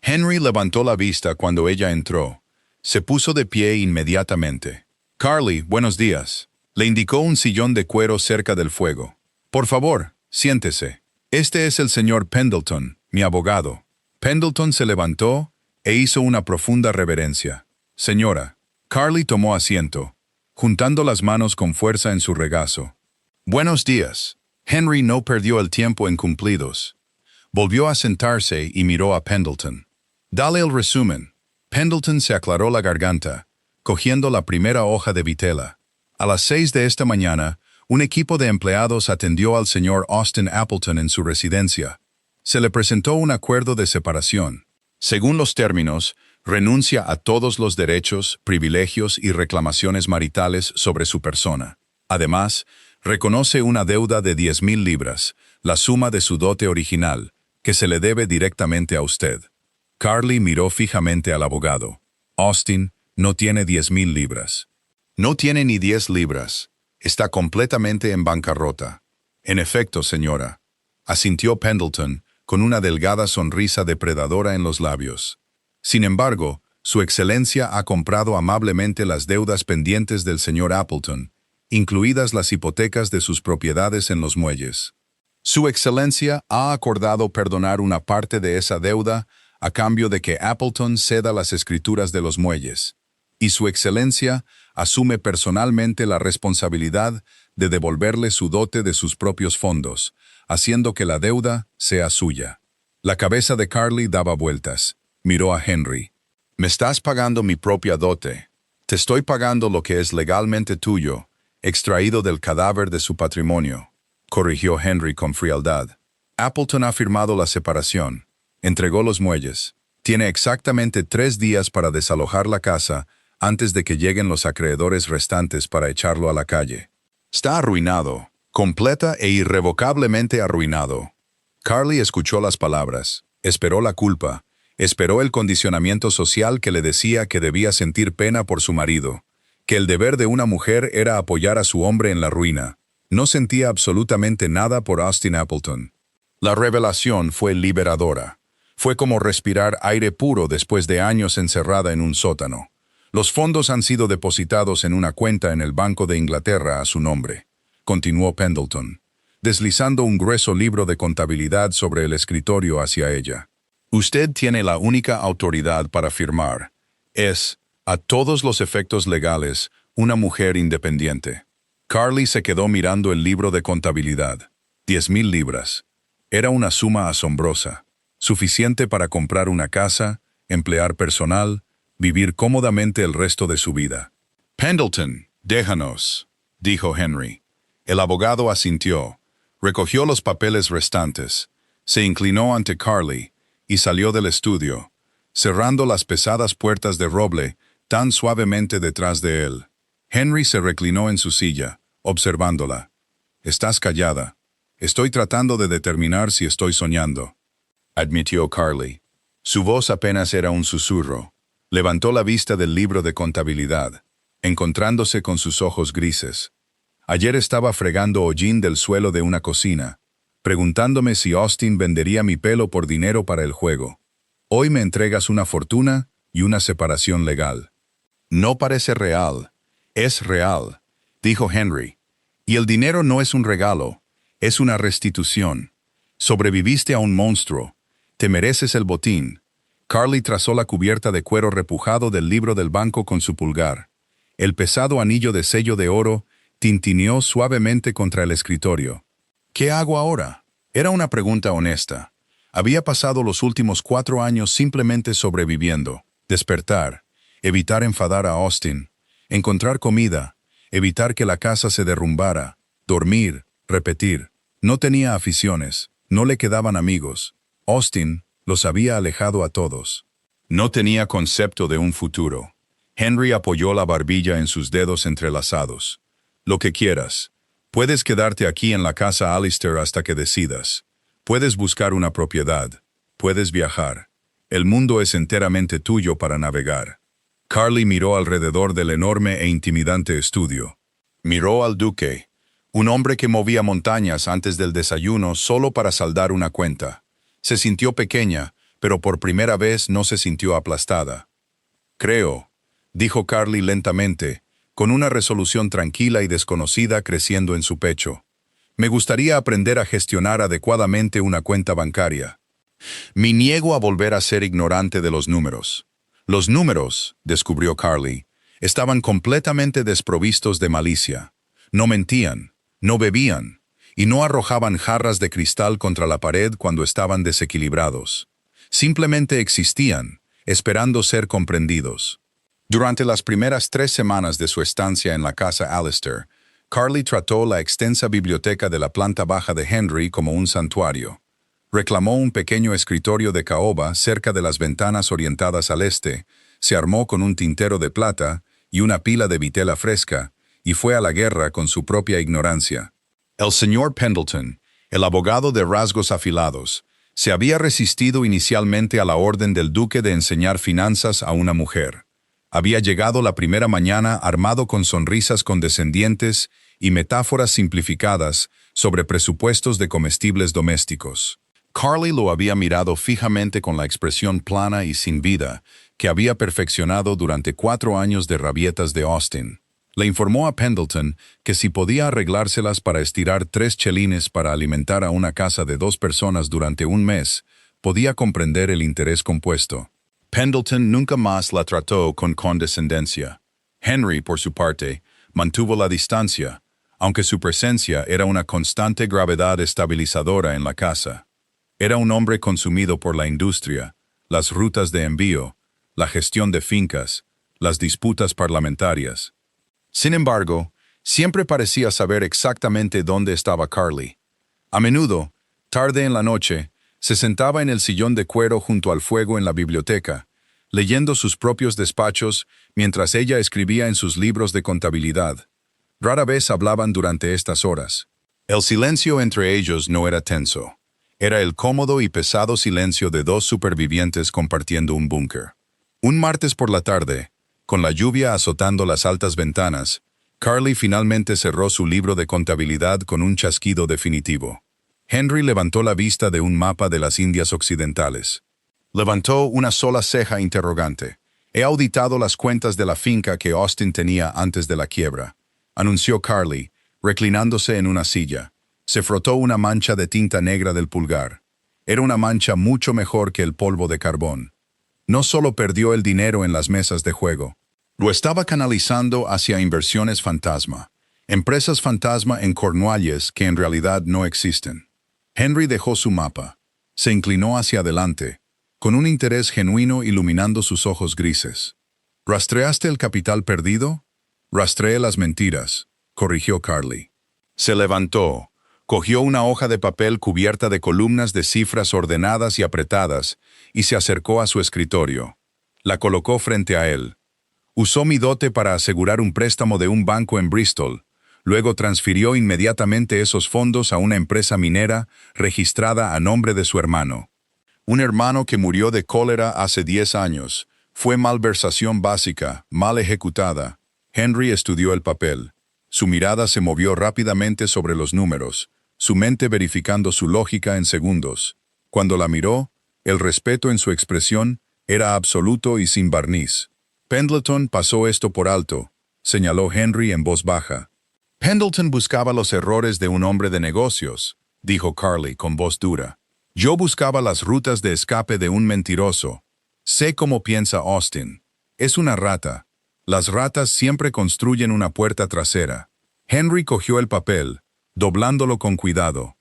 S1: Henry levantó la vista cuando ella entró. Se puso de pie inmediatamente. «Carly, buenos días», le indicó un sillón de cuero cerca del fuego. «Por favor, siéntese. Este es el señor Pendleton, mi abogado». Pendleton se levantó e hizo una profunda reverencia. «Señora». Carly tomó asiento, juntando las manos con fuerza en su regazo. «Buenos días». Henry no perdió el tiempo en cumplidos. Volvió a sentarse y miró a Pendleton. «Dale el resumen». Pendleton se aclaró la garganta, cogiendo la primera hoja de vitela. A las 6 de esta mañana, un equipo de empleados atendió al señor Austin Appleton en su residencia. Se le presentó un acuerdo de separación. Según los términos, renuncia a todos los derechos, privilegios y reclamaciones maritales sobre su persona. Además, reconoce una deuda de 10,000 libras, la suma de su dote original, que se le debe directamente a usted. Carly miró fijamente al abogado. «Austin no tiene 10,000 libras». «No tiene ni 10 libras. Está completamente en bancarrota». «En efecto, señora», asintió Pendleton, con una delgada sonrisa depredadora en los labios. «Sin embargo, Su Excelencia ha comprado amablemente las deudas pendientes del señor Appleton, incluidas las hipotecas de sus propiedades en los muelles. Su Excelencia ha acordado perdonar una parte de esa deuda a cambio de que Appleton ceda las escrituras de los muelles, y Su Excelencia asume personalmente la responsabilidad de devolverle su dote de sus propios fondos, haciendo que la deuda sea suya». La cabeza de Carly daba vueltas. Miró a Henry. «Me estás pagando mi propia dote. Te estoy pagando lo que es legalmente tuyo, extraído del cadáver de su patrimonio», corrigió Henry con frialdad. «Appleton ha firmado la separación. Entregó los muelles. Tiene exactamente 3 días para desalojar la casa antes de que lleguen los acreedores restantes para echarlo a la calle. Está arruinado, completa e irrevocablemente arruinado». Carly escuchó las palabras, esperó la culpa, esperó el condicionamiento social que le decía que debía sentir pena por su marido, que el deber de una mujer era apoyar a su hombre en la ruina. No sentía absolutamente nada por Austin Appleton. La revelación fue liberadora. Fue como respirar aire puro después de años encerrada en un sótano. Los fondos han sido depositados en una cuenta en el Banco de Inglaterra a su nombre, continuó Pendleton, deslizando un grueso libro de contabilidad sobre el escritorio hacia ella. Usted tiene la única autoridad para firmar. Es, a todos los efectos legales, una mujer independiente. Carly se quedó mirando el libro de contabilidad. 10,000 libras. Era una suma asombrosa, suficiente para comprar una casa, emplear personal, vivir cómodamente el resto de su vida. Pendleton, déjanos, dijo Henry. El abogado asintió, recogió los papeles restantes, se inclinó ante Carly y salió del estudio, cerrando las pesadas puertas de roble tan suavemente detrás de él. Henry se reclinó en su silla, observándola. Estás callada. Estoy tratando de determinar si estoy soñando, admitió Carly. Su voz apenas era un susurro. Levantó la vista del libro de contabilidad, encontrándose con sus ojos grises. Ayer estaba fregando hollín del suelo de una cocina, preguntándome si Austin vendería mi pelo por dinero para el juego. Hoy me entregas una fortuna y una separación legal. No parece real. Es real, dijo Henry. Y el dinero no es un regalo, es una restitución. Sobreviviste a un monstruo. Te mereces el botín. Carly trazó la cubierta de cuero repujado del libro del banco con su pulgar. El pesado anillo de sello de oro tintineó suavemente contra el escritorio. ¿Qué hago ahora? Era una pregunta honesta. Había pasado los últimos 4 años simplemente sobreviviendo. Despertar, evitar enfadar a Austin, encontrar comida, evitar que la casa se derrumbara, dormir, repetir. No tenía aficiones, no le quedaban amigos. Austin los había alejado a todos. No tenía concepto de un futuro. Henry apoyó la barbilla en sus dedos entrelazados. Lo que quieras. Puedes quedarte aquí en la casa Alistair hasta que decidas. Puedes buscar una propiedad. Puedes viajar. El mundo es enteramente tuyo para navegar. Carly miró alrededor del enorme e intimidante estudio. Miró al duque, un hombre que movía montañas antes del desayuno solo para saldar una cuenta. Se sintió pequeña, pero por primera vez no se sintió aplastada. Creo, dijo Carly lentamente, con una resolución tranquila y desconocida creciendo en su pecho. Me gustaría aprender a gestionar adecuadamente una cuenta bancaria. Me niego a volver a ser ignorante de los números. Los números, descubrió Carly, estaban completamente desprovistos de malicia. No mentían, no bebían, y no arrojaban jarras de cristal contra la pared cuando estaban desequilibrados. Simplemente existían, esperando ser comprendidos. Durante las primeras 3 semanas de su estancia en la casa Alistair, Carly trató la extensa biblioteca de la planta baja de Henry como un santuario. Reclamó un pequeño escritorio de caoba cerca de las ventanas orientadas al este, se armó con un tintero de plata y una pila de vitela fresca, y fue a la guerra con su propia ignorancia. El señor Pendleton, el abogado de rasgos afilados, se había resistido inicialmente a la orden del duque de enseñar finanzas a una mujer. Había llegado la primera mañana armado con sonrisas condescendientes y metáforas simplificadas sobre presupuestos de comestibles domésticos. Carly lo había mirado fijamente con la expresión plana y sin vida que había perfeccionado durante 4 años de rabietas de Austin. Le informó a Pendleton que si podía arreglárselas para estirar 3 chelines para alimentar a una casa de 2 personas durante un mes, podía comprender el interés compuesto. Pendleton nunca más la trató con condescendencia. Henry, por su parte, mantuvo la distancia, aunque su presencia era una constante gravedad estabilizadora en la casa. Era un hombre consumido por la industria, las rutas de envío, la gestión de fincas, las disputas parlamentarias. Sin embargo, siempre parecía saber exactamente dónde estaba Carly. A menudo, tarde en la noche, se sentaba en el sillón de cuero junto al fuego en la biblioteca, leyendo sus propios despachos mientras ella escribía en sus libros de contabilidad. Rara vez hablaban durante estas horas. El silencio entre ellos no era tenso. Era el cómodo y pesado silencio de 2 supervivientes compartiendo un búnker. Un martes por la tarde, con la lluvia azotando las altas ventanas, Carly finalmente cerró su libro de contabilidad con un chasquido definitivo. Henry levantó la vista de un mapa de las Indias Occidentales. Levantó una sola ceja interrogante. He auditado las cuentas de la finca que Austin tenía antes de la quiebra, anunció Carly, reclinándose en una silla. Se frotó una mancha de tinta negra del pulgar. Era una mancha mucho mejor que el polvo de carbón. No solo perdió el dinero en las mesas de juego, lo estaba canalizando hacia inversiones fantasma, empresas fantasma en Cornualles que en realidad no existen. Henry dejó su mapa. Se inclinó hacia adelante, con un interés genuino iluminando sus ojos grises. ¿Rastreaste el capital perdido? Rastreé las mentiras, corrigió Carly. Se levantó, cogió una hoja de papel cubierta de columnas de cifras ordenadas y apretadas y se acercó a su escritorio. La colocó frente a él. Usó mi dote para asegurar un préstamo de un banco en Bristol. Luego transfirió inmediatamente esos fondos a una empresa minera registrada a nombre de su hermano. Un hermano que murió de cólera hace 10 años. Fue malversación básica, mal ejecutada. Henry estudió el papel. Su mirada se movió rápidamente sobre los números, su mente verificando su lógica en segundos. Cuando la miró, el respeto en su expresión era absoluto y sin barniz. Pendleton pasó esto por alto, señaló Henry en voz baja. Pendleton buscaba los errores de un hombre de negocios, dijo Carly con voz dura. Yo buscaba las rutas de escape de un mentiroso. Sé cómo piensa Austin. Es una rata. Las ratas siempre construyen una puerta trasera. Henry cogió el papel, doblándolo con cuidado.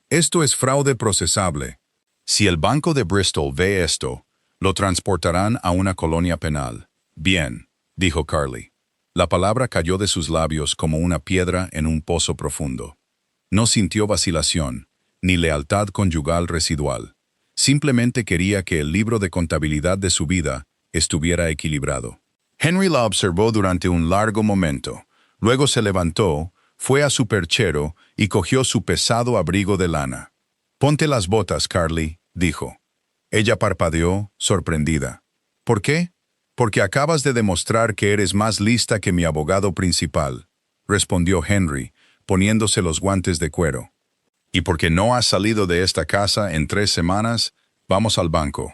S1: Esto es fraude procesable. Si el Banco de Bristol ve esto, lo transportarán a una colonia penal. Bien, dijo Carly. La palabra cayó de sus labios como una piedra en un pozo profundo. No sintió vacilación, ni lealtad conyugal residual. Simplemente quería que el libro de contabilidad de su vida estuviera equilibrado. Henry la observó durante un largo momento. Luego se levantó, fue a su perchero y cogió su pesado abrigo de lana. «Ponte las botas, Carly», dijo. Ella parpadeó, sorprendida. «¿Por qué?» «Porque acabas de demostrar que eres más lista que mi abogado principal», respondió Henry, poniéndose los guantes de cuero. «Y porque no has salido de esta casa en 3 semanas, vamos al banco.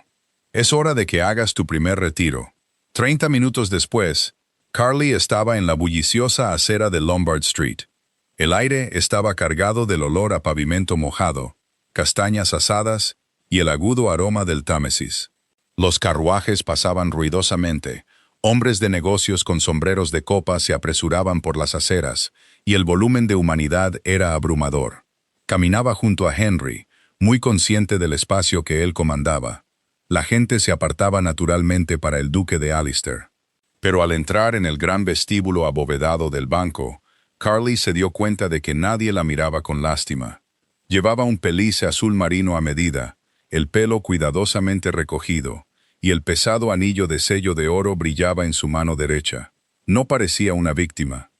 S1: Es hora de que hagas tu primer retiro». 30 minutos después, Carly estaba en la bulliciosa acera de Lombard Street. El aire estaba cargado del olor a pavimento mojado, castañas asadas y el agudo aroma del Támesis. Los carruajes pasaban ruidosamente, hombres de negocios con sombreros de copa se apresuraban por las aceras, y el volumen de humanidad era abrumador. Caminaba junto a Henry, muy consciente del espacio que él comandaba. La gente se apartaba naturalmente para el duque de Allister. Pero al entrar en el gran vestíbulo abovedado del banco, Carly se dio cuenta de que nadie la miraba con lástima. Llevaba un pelisse azul marino a medida, el pelo cuidadosamente recogido, y el pesado anillo de sello de oro brillaba en su mano derecha. No parecía una víctima.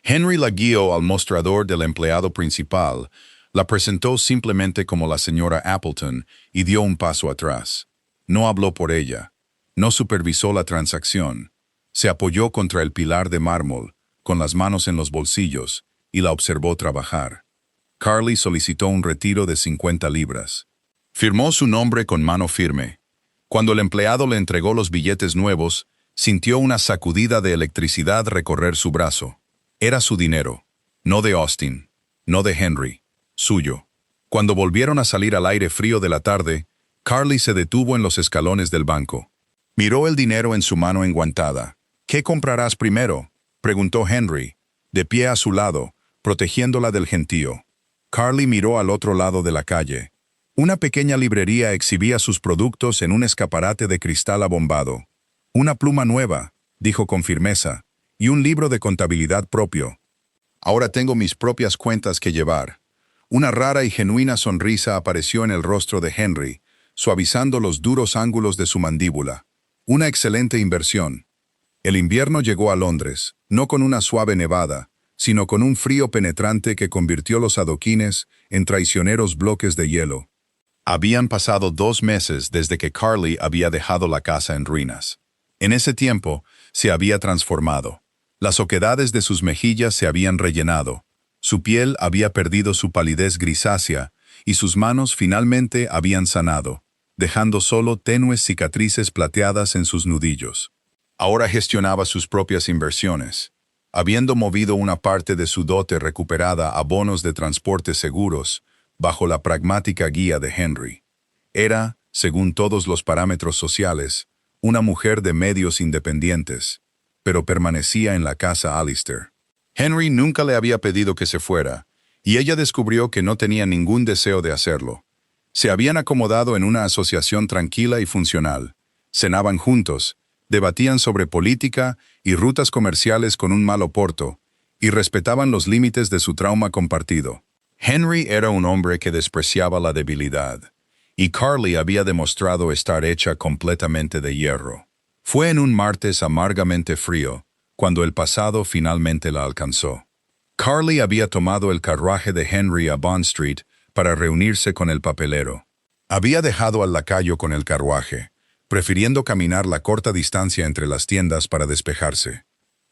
S1: Henry la guió al mostrador del empleado principal, la presentó simplemente como la señora Appleton y dio un paso atrás. No habló por ella, no supervisó la transacción. Se apoyó contra el pilar de mármol, con las manos en los bolsillos, y la observó trabajar. Carly solicitó un retiro de 50 libras. Firmó su nombre con mano firme. Cuando el empleado le entregó los billetes nuevos, sintió una sacudida de electricidad recorrer su brazo. Era su dinero, no de Austin, no de Henry, suyo. Cuando volvieron a salir al aire frío de la tarde, Carly se detuvo en los escalones del banco. Miró el dinero en su mano enguantada. «¿Qué comprarás primero?», preguntó Henry, de pie a su lado, protegiéndola del gentío. Carly miró al otro lado de la calle. Una pequeña librería exhibía sus productos en un escaparate de cristal abombado. «Una pluma nueva», dijo con firmeza, «y un libro de contabilidad propio. Ahora tengo mis propias cuentas que llevar». Una rara y genuina sonrisa apareció en el rostro de Henry, suavizando los duros ángulos de su mandíbula. Una excelente inversión. El invierno llegó a Londres, no con una suave nevada, sino con un frío penetrante que convirtió los adoquines en traicioneros bloques de hielo. Habían pasado 2 meses desde que Carly había dejado la casa en ruinas. En ese tiempo, se había transformado. Las oquedades de sus mejillas se habían rellenado, su piel había perdido su palidez grisácea y sus manos finalmente habían sanado, dejando solo tenues cicatrices plateadas en sus nudillos. Ahora gestionaba sus propias inversiones, habiendo movido una parte de su dote recuperada a bonos de transporte seguros, bajo la pragmática guía de Henry. Era, según todos los parámetros sociales, una mujer de medios independientes, pero permanecía en la casa Alistair. Henry nunca le había pedido que se fuera, y ella descubrió que no tenía ningún deseo de hacerlo. Se habían acomodado en una asociación tranquila y funcional, cenaban juntos, debatían sobre política y rutas comerciales con un mal oporto, y respetaban los límites de su trauma compartido. Henry era un hombre que despreciaba la debilidad, y Carly había demostrado estar hecha completamente de hierro. Fue en un martes amargamente frío, cuando el pasado finalmente la alcanzó. Carly había tomado el carruaje de Henry a Bond Street para reunirse con el papelero. Había dejado al lacayo con el carruaje, prefiriendo caminar la corta distancia entre las tiendas para despejarse.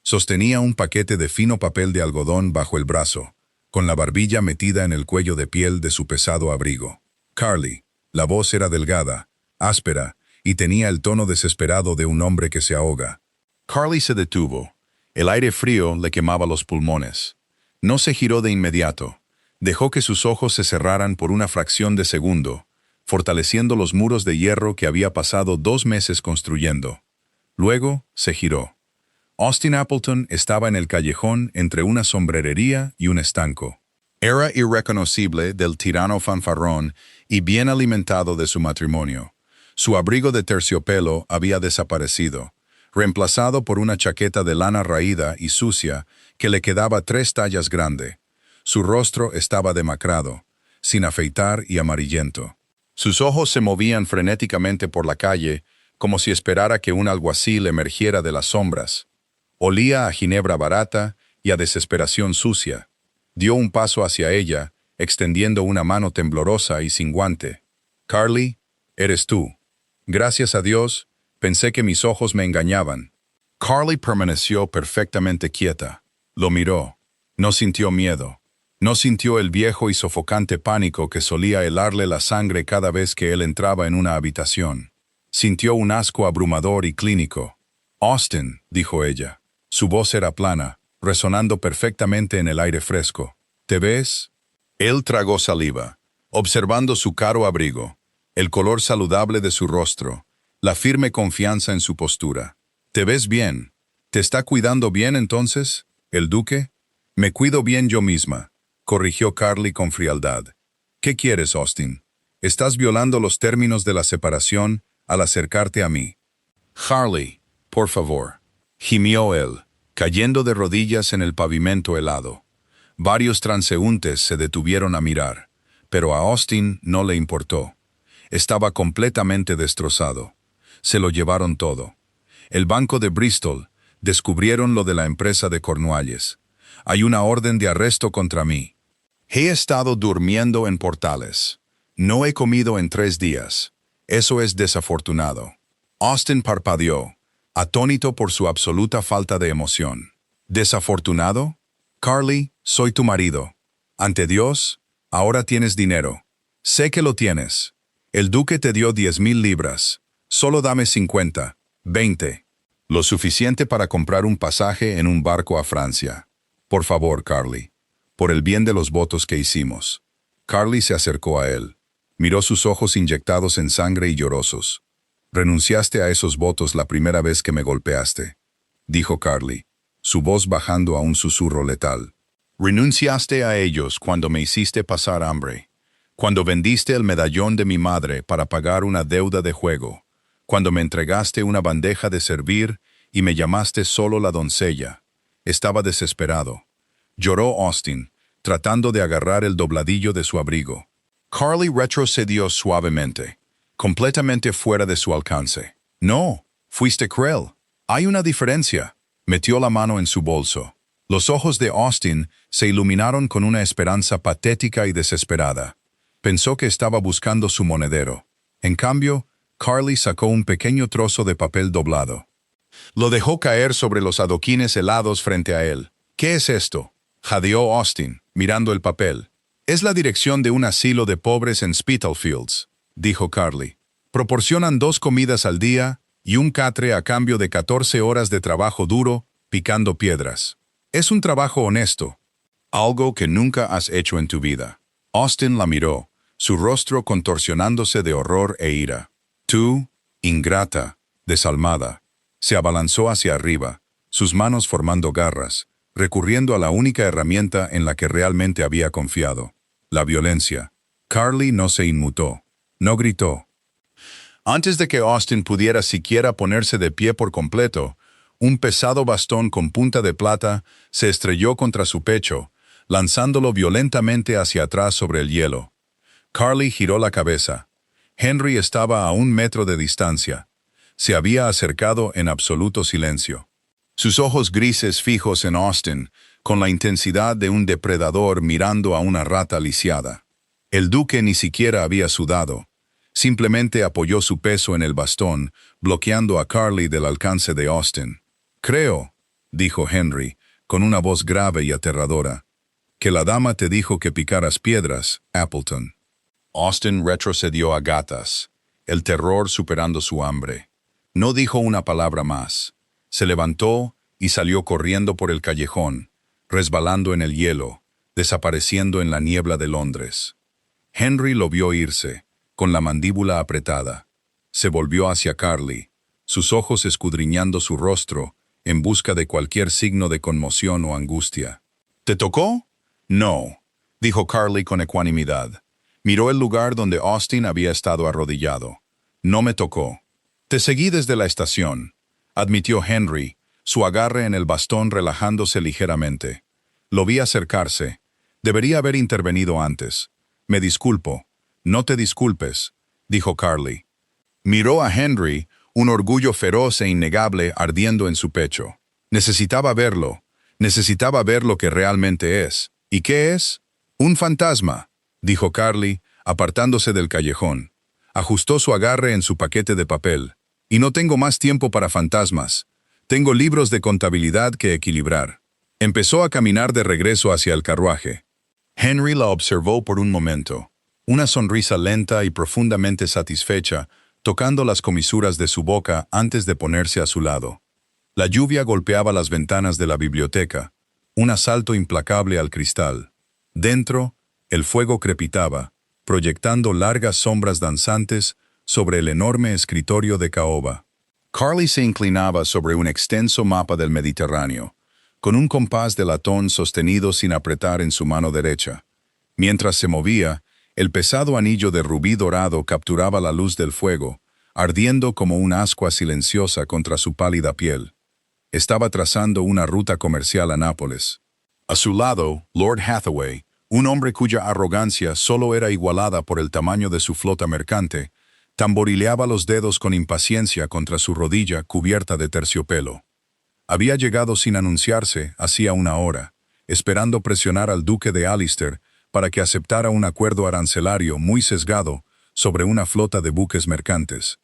S1: Sostenía un paquete de fino papel de algodón bajo el brazo, con la barbilla metida en el cuello de piel de su pesado abrigo. Carly, la voz era delgada, áspera, y tenía el tono desesperado de un hombre que se ahoga. Carly se detuvo. El aire frío le quemaba los pulmones. No se giró de inmediato. Dejó que sus ojos se cerraran por una fracción de segundo, fortaleciendo los muros de hierro que había pasado 2 meses construyendo. Luego se giró. Austin Appleton estaba en el callejón entre una sombrerería y un estanco. Era irreconocible del tirano fanfarrón y bien alimentado de su matrimonio. Su abrigo de terciopelo había desaparecido, reemplazado por una chaqueta de lana raída y sucia que le quedaba 3 tallas grande. Su rostro estaba demacrado, sin afeitar y amarillento. Sus ojos se movían frenéticamente por la calle, como si esperara que un alguacil emergiera de las sombras. Olía a ginebra barata y a desesperación sucia. Dio un paso hacia ella, extendiendo una mano temblorosa y sin guante. «Carly, eres tú». Gracias a Dios, pensé que mis ojos me engañaban. Carly permaneció perfectamente quieta. Lo miró. No sintió miedo. No sintió el viejo y sofocante pánico que solía helarle la sangre cada vez que él entraba en una habitación. Sintió un asco abrumador y clínico. «Austin», dijo ella. Su voz era plana, resonando perfectamente en el aire fresco. «¿Te ves?» Él tragó saliva, observando su caro abrigo, el color saludable de su rostro, la firme confianza en su postura. «¿Te ves bien? ¿Te está cuidando bien entonces, el duque?» «Me cuido bien yo misma», corrigió Carly con frialdad. «¿Qué quieres, Austin? Estás violando los términos de la separación al acercarte a mí». «Carly, por favor», gimió él, cayendo de rodillas en el pavimento helado. Varios transeúntes se detuvieron a mirar, pero a Austin no le importó. Estaba completamente destrozado. Se lo llevaron todo. El banco de Bristol, descubrieron lo de la empresa de Cornualles. Hay una orden de arresto contra mí. He estado durmiendo en Portales. No he comido en 3 días. Eso es desafortunado. Austin parpadeó, atónito por su absoluta falta de emoción. ¿Desafortunado? Carly, soy tu marido. Ante Dios, ahora tienes dinero. Sé que lo tienes. El duque te dio 10,000 libras. Solo dame 50, 20. Lo suficiente para comprar un pasaje en un barco a Francia. Por favor, Carly. Por el bien de los votos que hicimos. Carly se acercó a él. Miró sus ojos inyectados en sangre y llorosos. «Renunciaste a esos votos la primera vez que me golpeaste», dijo Carly, su voz bajando a un susurro letal. «Renunciaste a ellos cuando me hiciste pasar hambre, cuando vendiste el medallón de mi madre para pagar una deuda de juego, cuando me entregaste una bandeja de servir y me llamaste solo la doncella». Estaba desesperado. Lloró Austin, tratando de agarrar el dobladillo de su abrigo. Carly retrocedió suavemente, completamente fuera de su alcance. «No, fuiste cruel. Hay una diferencia». Metió la mano en su bolso. Los ojos de Austin se iluminaron con una esperanza patética y desesperada. Pensó que estaba buscando su monedero. En cambio, Carly sacó un pequeño trozo de papel doblado. Lo dejó caer sobre los adoquines helados frente a él. ¿Qué es esto?, jadeó Austin, mirando el papel. Es la dirección de un asilo de pobres en Spitalfields, dijo Carly. Proporcionan 2 comidas al día y un catre a cambio de 14 horas de trabajo duro, picando piedras. Es un trabajo honesto. Algo que nunca has hecho en tu vida. Austin la miró, su rostro contorsionándose de horror e ira. Tú, ingrata, desalmada. Se abalanzó hacia arriba, sus manos formando garras, recurriendo a la única herramienta en la que realmente había confiado: la violencia. Carly no se inmutó, no gritó. Antes de que Austin pudiera siquiera ponerse de pie por completo, un pesado bastón con punta de plata se estrelló contra su pecho, lanzándolo violentamente hacia atrás sobre el hielo. Carly giró la cabeza. Henry estaba a 1 metro de distancia. Se había acercado en absoluto silencio. Sus ojos grises fijos en Austin, con la intensidad de un depredador mirando a una rata lisiada. El duque ni siquiera había sudado. Simplemente apoyó su peso en el bastón, bloqueando a Carly del alcance de Austin. «Creo», dijo Henry, con una voz grave y aterradora, «que la dama te dijo que picaras piedras, Appleton». Austin retrocedió a gatas, el terror superando su hambre. No dijo una palabra más. Se levantó y salió corriendo por el callejón, resbalando en el hielo, desapareciendo en la niebla de Londres. Henry lo vio irse, con la mandíbula apretada. Se volvió hacia Carly, sus ojos escudriñando su rostro, en busca de cualquier signo de conmoción o angustia. «¿Te tocó?» «No», dijo Carly con ecuanimidad. Miró el lugar donde Austin había estado arrodillado. «No me tocó». «Te seguí desde la estación», admitió Henry, su agarre en el bastón relajándose ligeramente. «Lo vi acercarse. Debería haber intervenido antes. Me disculpo». «No te disculpes», dijo Carly. Miró a Henry, un orgullo feroz e innegable ardiendo en su pecho. Necesitaba verlo lo que realmente es. ¿Y qué es? «Un fantasma», dijo Carly, apartándose del callejón. Ajustó su agarre en su paquete de papel. «Y no tengo más tiempo para fantasmas. Tengo libros de contabilidad que equilibrar». Empezó a caminar de regreso hacia el carruaje. Henry la observó por un momento. Una sonrisa lenta y profundamente satisfecha, tocando las comisuras de su boca antes de ponerse a su lado. La lluvia golpeaba las ventanas de la biblioteca, un asalto implacable al cristal. Dentro, el fuego crepitaba, proyectando largas sombras danzantes sobre el enorme escritorio de caoba. Carly se inclinaba sobre un extenso mapa del Mediterráneo, con un compás de latón sostenido sin apretar en su mano derecha. Mientras se movía, el pesado anillo de rubí dorado capturaba la luz del fuego, ardiendo como una ascua silenciosa contra su pálida piel. Estaba trazando una ruta comercial a Nápoles. A su lado, Lord Hathaway, un hombre cuya arrogancia solo era igualada por el tamaño de su flota mercante, tamborileaba los dedos con impaciencia contra su rodilla cubierta de terciopelo. Había llegado sin anunciarse hacía 1 hora, esperando presionar al duque de Allister para que aceptara un acuerdo arancelario muy sesgado sobre una flota de buques mercantes.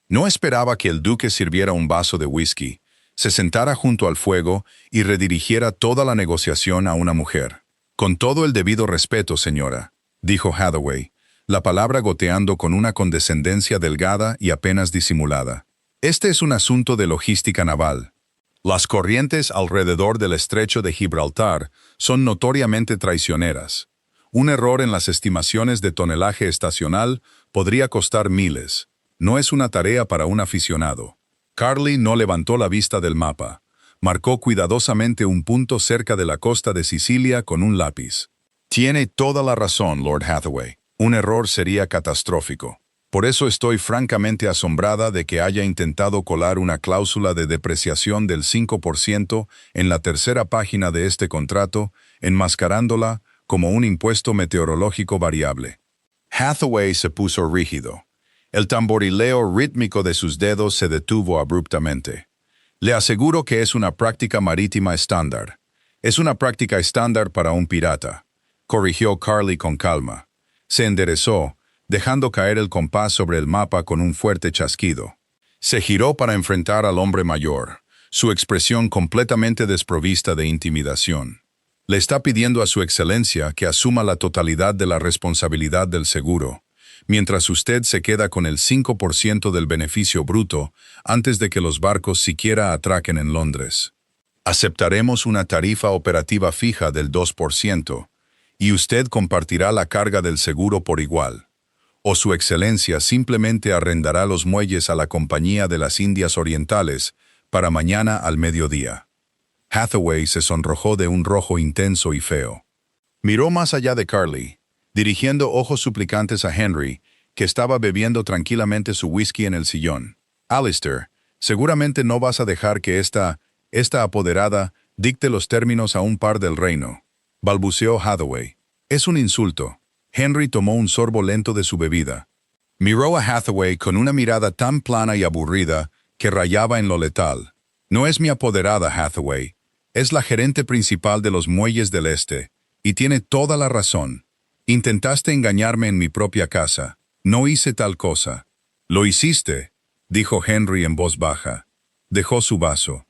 S1: No esperaba que el duque sirviera un vaso de whisky, se sentara junto al fuego y redirigiera toda la negociación a una mujer. «Con todo el debido respeto, señora», dijo Hathaway, la palabra goteando con una condescendencia delgada y apenas disimulada. «Este es un asunto de logística naval. Las corrientes alrededor del estrecho de Gibraltar son notoriamente traicioneras. Un error en las estimaciones de tonelaje estacional podría costar miles. No es una tarea para un aficionado». Carly no levantó la vista del mapa. Marcó cuidadosamente un punto cerca de la costa de Sicilia con un lápiz. «Tiene toda la razón, Lord Hathaway. Un error sería catastrófico. Por eso estoy francamente asombrada de que haya intentado colar una cláusula de depreciación del 5% en la tercera página de este contrato, enmascarándola como un impuesto meteorológico variable». Hathaway se puso rígido. El tamborileo rítmico de sus dedos se detuvo abruptamente. «Le aseguro que es una práctica marítima estándar. Es una práctica estándar para un pirata», corrigió Carly con calma. Se enderezó, dejando caer el compás sobre el mapa con un fuerte chasquido. Se giró para enfrentar al hombre mayor, su expresión completamente desprovista de intimidación. Le está pidiendo a su excelencia que asuma la totalidad de la responsabilidad del seguro, mientras usted se queda con el 5% del beneficio bruto antes de que los barcos siquiera atraquen en Londres. Aceptaremos una tarifa operativa fija del 2%, y usted compartirá la carga del seguro por igual. O su excelencia simplemente arrendará los muelles a la Compañía de las Indias Orientales para mañana al mediodía. Hathaway se sonrojó de un rojo intenso y feo. Miró más allá de Carly, dirigiendo ojos suplicantes a Henry, que estaba bebiendo tranquilamente su whisky en el sillón. Alistair, seguramente no vas a dejar que esta apoderada dicte los términos a un par del reino, balbuceó Hathaway. Es un insulto. Henry tomó un sorbo lento de su bebida. Miró a Hathaway con una mirada tan plana y aburrida que rayaba en lo letal. No es mi apoderada, Hathaway. Es la gerente principal de los muelles del este, y tiene toda la razón. Intentaste engañarme en mi propia casa. No hice tal cosa. Lo hiciste, dijo Henry en voz baja. Dejó su vaso.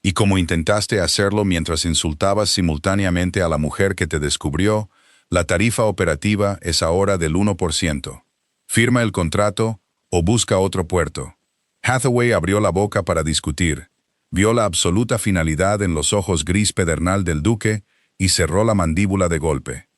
S1: Y como intentaste hacerlo mientras insultabas simultáneamente a la mujer que te descubrió, la tarifa operativa es ahora del 1%. Firma el contrato o busca otro puerto. Hathaway abrió la boca para discutir. Vio la absoluta finalidad en los ojos gris pedernal del duque y cerró la mandíbula de golpe.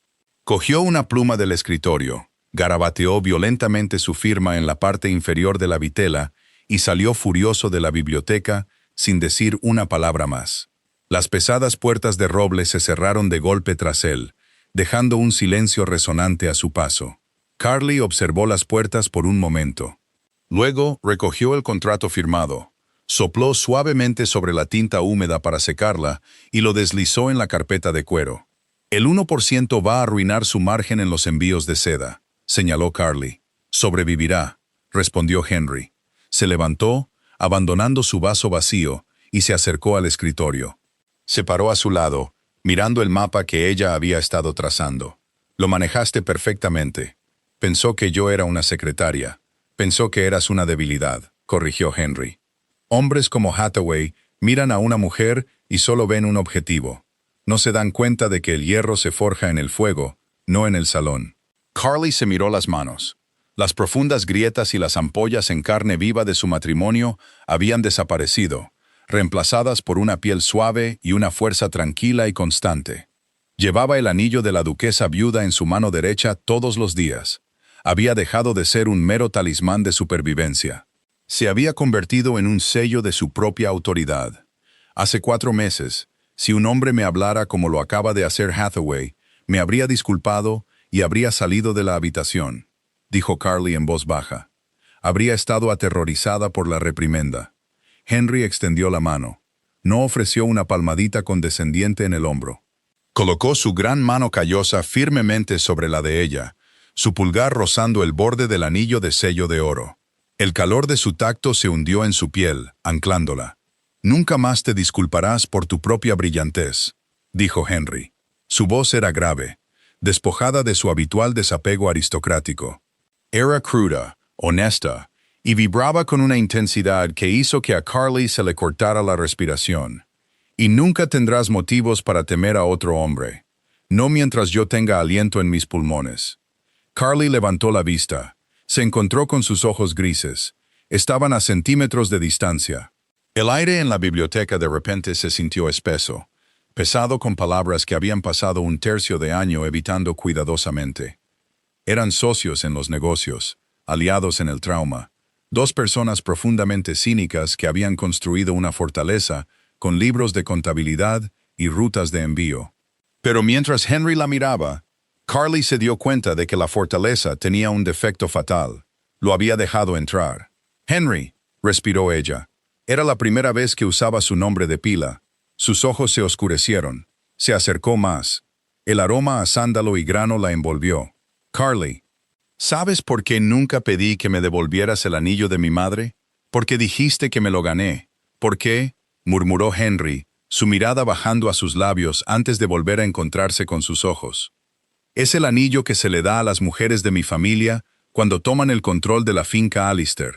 S1: Cogió una pluma del escritorio, garabateó violentamente su firma en la parte inferior de la vitela y salió furioso de la biblioteca sin decir una palabra más. Las pesadas puertas de roble se cerraron de golpe tras él, dejando un silencio resonante a su paso. Carly observó las puertas por un momento. Luego recogió el contrato firmado. Sopló suavemente sobre la tinta húmeda para secarla y lo deslizó en la carpeta de cuero. El 1% va a arruinar su margen en los envíos de seda, señaló Carly. Sobrevivirá, respondió Henry. Se levantó, abandonando su vaso vacío, y se acercó al escritorio. Se paró a su lado, mirando el mapa que ella había estado trazando. Lo manejaste perfectamente. Pensó que yo era una secretaria. Pensó que eras una debilidad, corrigió Henry. Hombres como Hathaway miran a una mujer y solo ven un objetivo. No se dan cuenta de que el hierro se forja en el fuego, no en el salón. Carly se miró las manos. Las profundas grietas y las ampollas en carne viva de su matrimonio habían desaparecido, reemplazadas por una piel suave y una fuerza tranquila y constante. Llevaba el anillo de la duquesa viuda en su mano derecha todos los días. Había dejado de ser un mero talismán de supervivencia. Se había convertido en un sello de su propia autoridad. Hace 4 meses, si un hombre me hablara como lo acaba de hacer Hathaway, me habría disculpado y habría salido de la habitación, dijo Carly en voz baja. Habría estado aterrorizada por la reprimenda. Henry extendió la mano. No ofreció una palmadita condescendiente en el hombro. Colocó su gran mano callosa firmemente sobre la de ella, su pulgar rozando el borde del anillo de sello de oro. El calor de su tacto se hundió en su piel, anclándola. Nunca más te disculparás por tu propia brillantez, dijo Henry. Su voz era grave, despojada de su habitual desapego aristocrático. Era cruda, honesta, y vibraba con una intensidad que hizo que a Carly se le cortara la respiración. Y nunca tendrás motivos para temer a otro hombre, no mientras yo tenga aliento en mis pulmones. Carly levantó la vista. Se encontró con sus ojos grises. Estaban a centímetros de distancia. El aire en la biblioteca de repente se sintió espeso, pesado con palabras que habían pasado un tercio de año evitando cuidadosamente. Eran socios en los negocios, aliados en el trauma, 2 personas profundamente cínicas que habían construido una fortaleza con libros de contabilidad y rutas de envío. Pero mientras Henry la miraba, Carly se dio cuenta de que la fortaleza tenía un defecto fatal. Lo había dejado entrar. Henry, respiró ella. Era la primera vez que usaba su nombre de pila. Sus ojos se oscurecieron. Se acercó más. El aroma a sándalo y grano la envolvió. Carly, ¿sabes por qué nunca pedí que me devolvieras el anillo de mi madre? Porque dijiste que me lo gané. ¿Por qué? Murmuró Henry, su mirada bajando a sus labios antes de volver a encontrarse con sus ojos. Es el anillo que se le da a las mujeres de mi familia cuando toman el control de la finca Alistair.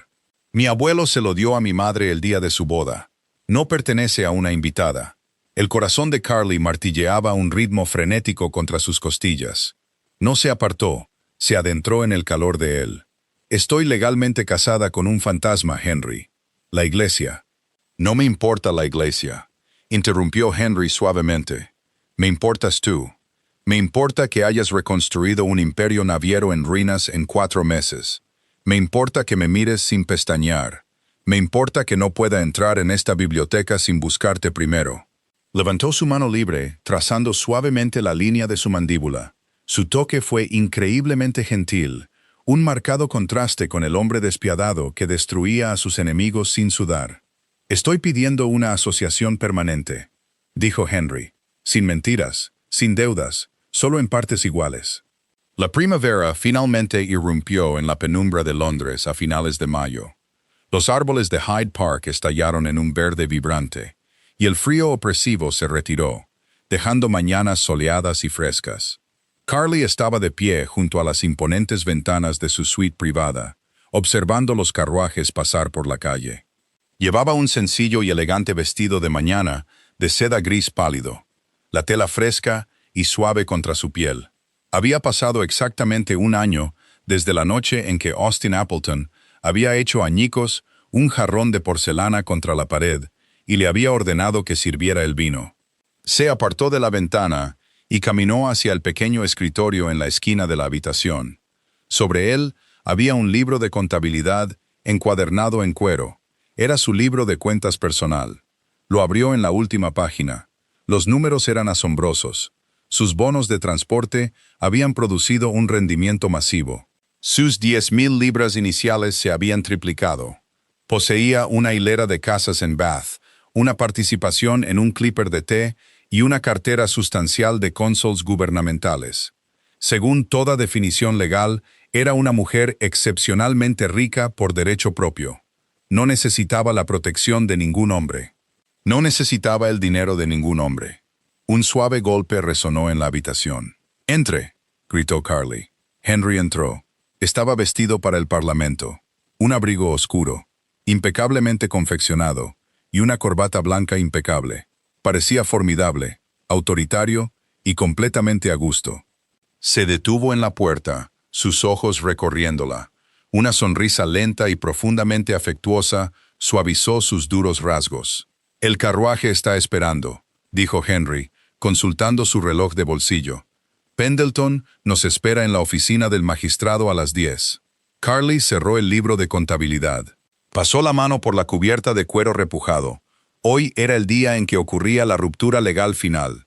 S1: Mi abuelo se lo dio a mi madre el día de su boda. No pertenece a una invitada. El corazón de Carly martilleaba a un ritmo frenético contra sus costillas. No se apartó, se adentró en el calor de él. Estoy legalmente casada con un fantasma, Henry. La iglesia. No me importa la iglesia, interrumpió Henry suavemente. Me importas tú. Me importa que hayas reconstruido un imperio naviero en ruinas en 4 meses. Me importa que me mires sin pestañear. Me importa que no pueda entrar en esta biblioteca sin buscarte primero. Levantó su mano libre, trazando suavemente la línea de su mandíbula. Su toque fue increíblemente gentil, un marcado contraste con el hombre despiadado que destruía a sus enemigos sin sudar. Estoy pidiendo una asociación permanente, dijo Henry, sin mentiras, sin deudas, solo en partes iguales. La primavera finalmente irrumpió en la penumbra de Londres a finales de mayo. Los árboles de Hyde Park estallaron en un verde vibrante, y el frío opresivo se retiró, dejando mañanas soleadas y frescas. Carly estaba de pie junto a las imponentes ventanas de su suite privada, observando los carruajes pasar por la calle. Llevaba un sencillo y elegante vestido de mañana de seda gris pálido, la tela fresca y suave contra su piel. Había pasado exactamente 1 año desde la noche en que Austin Appleton había hecho añicos un jarrón de porcelana contra la pared y le había ordenado que sirviera el vino. Se apartó de la ventana y caminó hacia el pequeño escritorio en la esquina de la habitación. Sobre él había un libro de contabilidad encuadernado en cuero. Era su libro de cuentas personal. Lo abrió en la última página. Los números eran asombrosos. Sus bonos de transporte habían producido un rendimiento masivo. Sus 10,000 libras iniciales se habían triplicado. Poseía una hilera de casas en Bath, una participación en un clipper de té y una cartera sustancial de cónsuls gubernamentales. Según toda definición legal, era una mujer excepcionalmente rica por derecho propio. No necesitaba la protección de ningún hombre. No necesitaba el dinero de ningún hombre. Un suave golpe resonó en la habitación. «Entre», gritó Carly. Henry entró. Estaba vestido para el parlamento. Un abrigo oscuro, impecablemente confeccionado, y una corbata blanca impecable. Parecía formidable, autoritario y completamente a gusto. Se detuvo en la puerta, sus ojos recorriéndola. Una sonrisa lenta y profundamente afectuosa suavizó sus duros rasgos. «El carruaje está esperando», dijo Henry, consultando su reloj de bolsillo. «Pendleton nos espera en la oficina del magistrado a las 10». Carly cerró el libro de contabilidad. Pasó la mano por la cubierta de cuero repujado. Hoy era el día en que ocurría la ruptura legal final.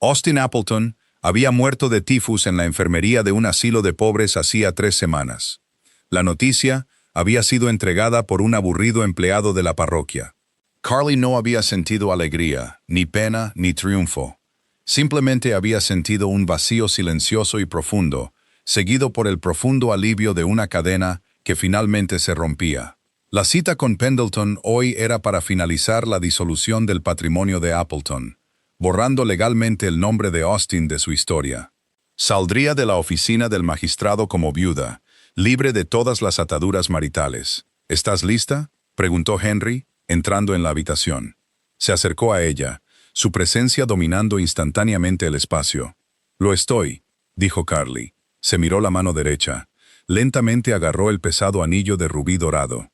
S1: Austin Appleton había muerto de tifus en la enfermería de un asilo de pobres hacía 3 semanas. La noticia había sido entregada por un aburrido empleado de la parroquia. Carly no había sentido alegría, ni pena, ni triunfo. Simplemente había sentido un vacío silencioso y profundo, seguido por el profundo alivio de una cadena que finalmente se rompía. La cita con Pendleton hoy era para finalizar la disolución del patrimonio de Appleton, borrando legalmente el nombre de Austin de su historia. Saldría de la oficina del magistrado como viuda, libre de todas las ataduras maritales. «¿Estás lista?», preguntó Henry, entrando en la habitación. Se acercó a ella, su presencia dominando instantáneamente el espacio. «Lo estoy», dijo Carly. Se miró la mano derecha. Lentamente agarró el pesado anillo de rubí dorado.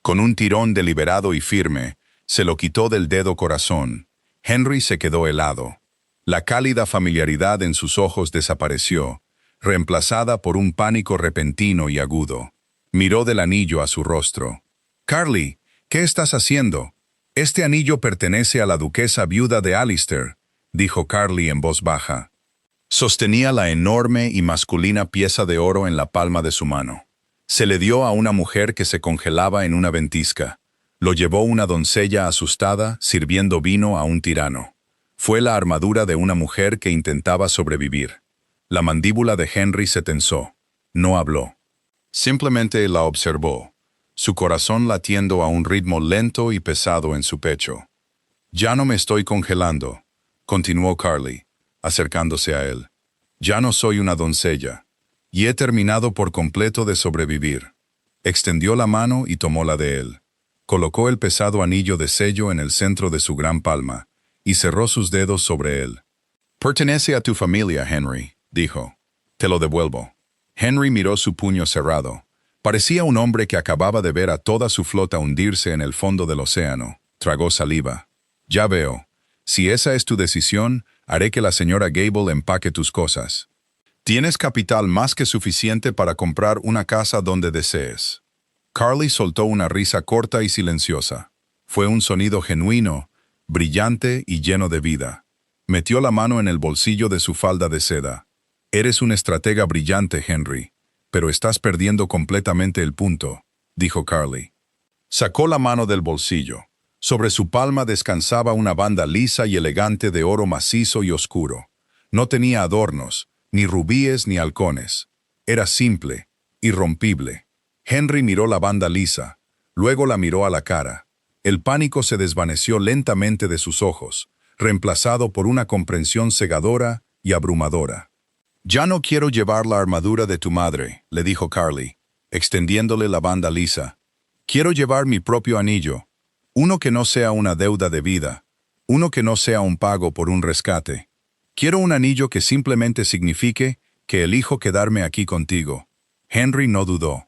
S1: Con un tirón deliberado y firme, se lo quitó del dedo corazón. Henry se quedó helado. La cálida familiaridad en sus ojos desapareció, reemplazada por un pánico repentino y agudo. Miró del anillo a su rostro. «Carly, ¿qué estás haciendo? Este anillo pertenece a la duquesa viuda de Alistair», dijo Carly en voz baja. Sostenía la enorme y masculina pieza de oro en la palma de su mano. Se le dio a una mujer que se congelaba en una ventisca. Lo llevó una doncella asustada, sirviendo vino a un tirano. Fue la armadura de una mujer que intentaba sobrevivir. La mandíbula de Henry se tensó. No habló. Simplemente la observó, su corazón latiendo a un ritmo lento y pesado en su pecho. «Ya no me estoy congelando», continuó Carly, acercándose a él. «Ya no soy una doncella, y he terminado por completo de sobrevivir». Extendió la mano y tomó la de él. Colocó el pesado anillo de sello en el centro de su gran palma y cerró sus dedos sobre él. «Pertenece a tu familia, Henry», dijo. «Te lo devuelvo». Henry miró su puño cerrado. Parecía un hombre que acababa de ver a toda su flota hundirse en el fondo del océano. Tragó saliva. «Ya veo. Si esa es tu decisión, haré que la señora Gable empaque tus cosas. Tienes capital más que suficiente para comprar una casa donde desees». Carly soltó una risa corta y silenciosa. Fue un sonido genuino, brillante y lleno de vida. Metió la mano en el bolsillo de su falda de seda. «Eres un estratega brillante, Henry, pero estás perdiendo completamente el punto», dijo Carly. Sacó la mano del bolsillo. Sobre su palma descansaba una banda lisa y elegante de oro macizo y oscuro. No tenía adornos, ni rubíes ni halcones. Era simple, irrompible. Henry miró la banda lisa, luego la miró a la cara. El pánico se desvaneció lentamente de sus ojos, reemplazado por una comprensión cegadora y abrumadora. «Ya no quiero llevar la armadura de tu madre», le dijo Carly, extendiéndole la banda lisa. «Quiero llevar mi propio anillo, uno que no sea una deuda de vida, uno que no sea un pago por un rescate. Quiero un anillo que simplemente signifique que elijo quedarme aquí contigo». Henry no dudó.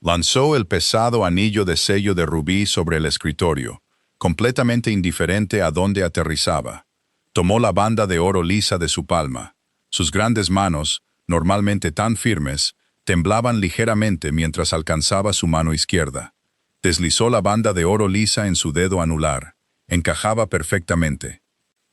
S1: Lanzó el pesado anillo de sello de rubí sobre el escritorio, completamente indiferente a dónde aterrizaba. Tomó la banda de oro lisa de su palma. Sus grandes manos, normalmente tan firmes, temblaban ligeramente mientras alcanzaba su mano izquierda. Deslizó la banda de oro lisa en su dedo anular. Encajaba perfectamente.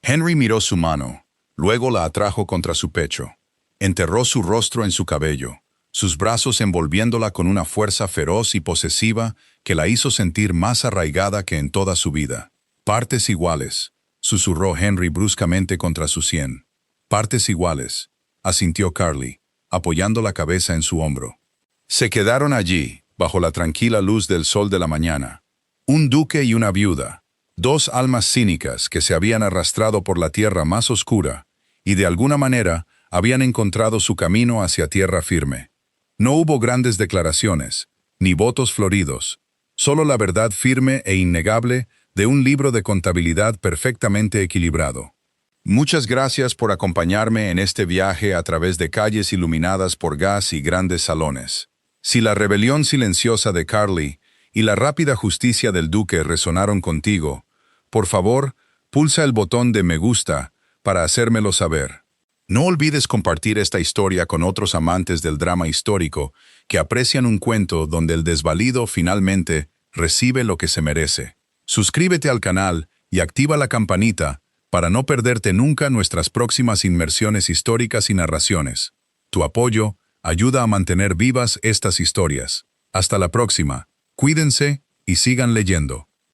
S1: Henry miró su mano, luego la atrajo contra su pecho. Enterró su rostro en su cabello, sus brazos envolviéndola con una fuerza feroz y posesiva que la hizo sentir más arraigada que en toda su vida. «Partes iguales», susurró Henry bruscamente contra su sien. «Partes iguales», asintió Carly, apoyando la cabeza en su hombro. Se quedaron allí, bajo la tranquila luz del sol de la mañana. Un duque y una viuda, dos almas cínicas que se habían arrastrado por la tierra más oscura y de alguna manera habían encontrado su camino hacia tierra firme. No hubo grandes declaraciones, ni votos floridos, solo la verdad firme e innegable de un libro de contabilidad perfectamente equilibrado. Muchas gracias por acompañarme en este viaje a través de calles iluminadas por gas y grandes salones. Si la rebelión silenciosa de Carly y la rápida justicia del duque resonaron contigo, por favor, pulsa el botón de me gusta para hacérmelo saber. No olvides compartir esta historia con otros amantes del drama histórico que aprecian un cuento donde el desvalido finalmente recibe lo que se merece. Suscríbete al canal y activa la campanita para no perderte nunca nuestras próximas inmersiones históricas y narraciones. Tu apoyo ayuda a mantener vivas estas historias. Hasta la próxima. Cuídense y sigan leyendo.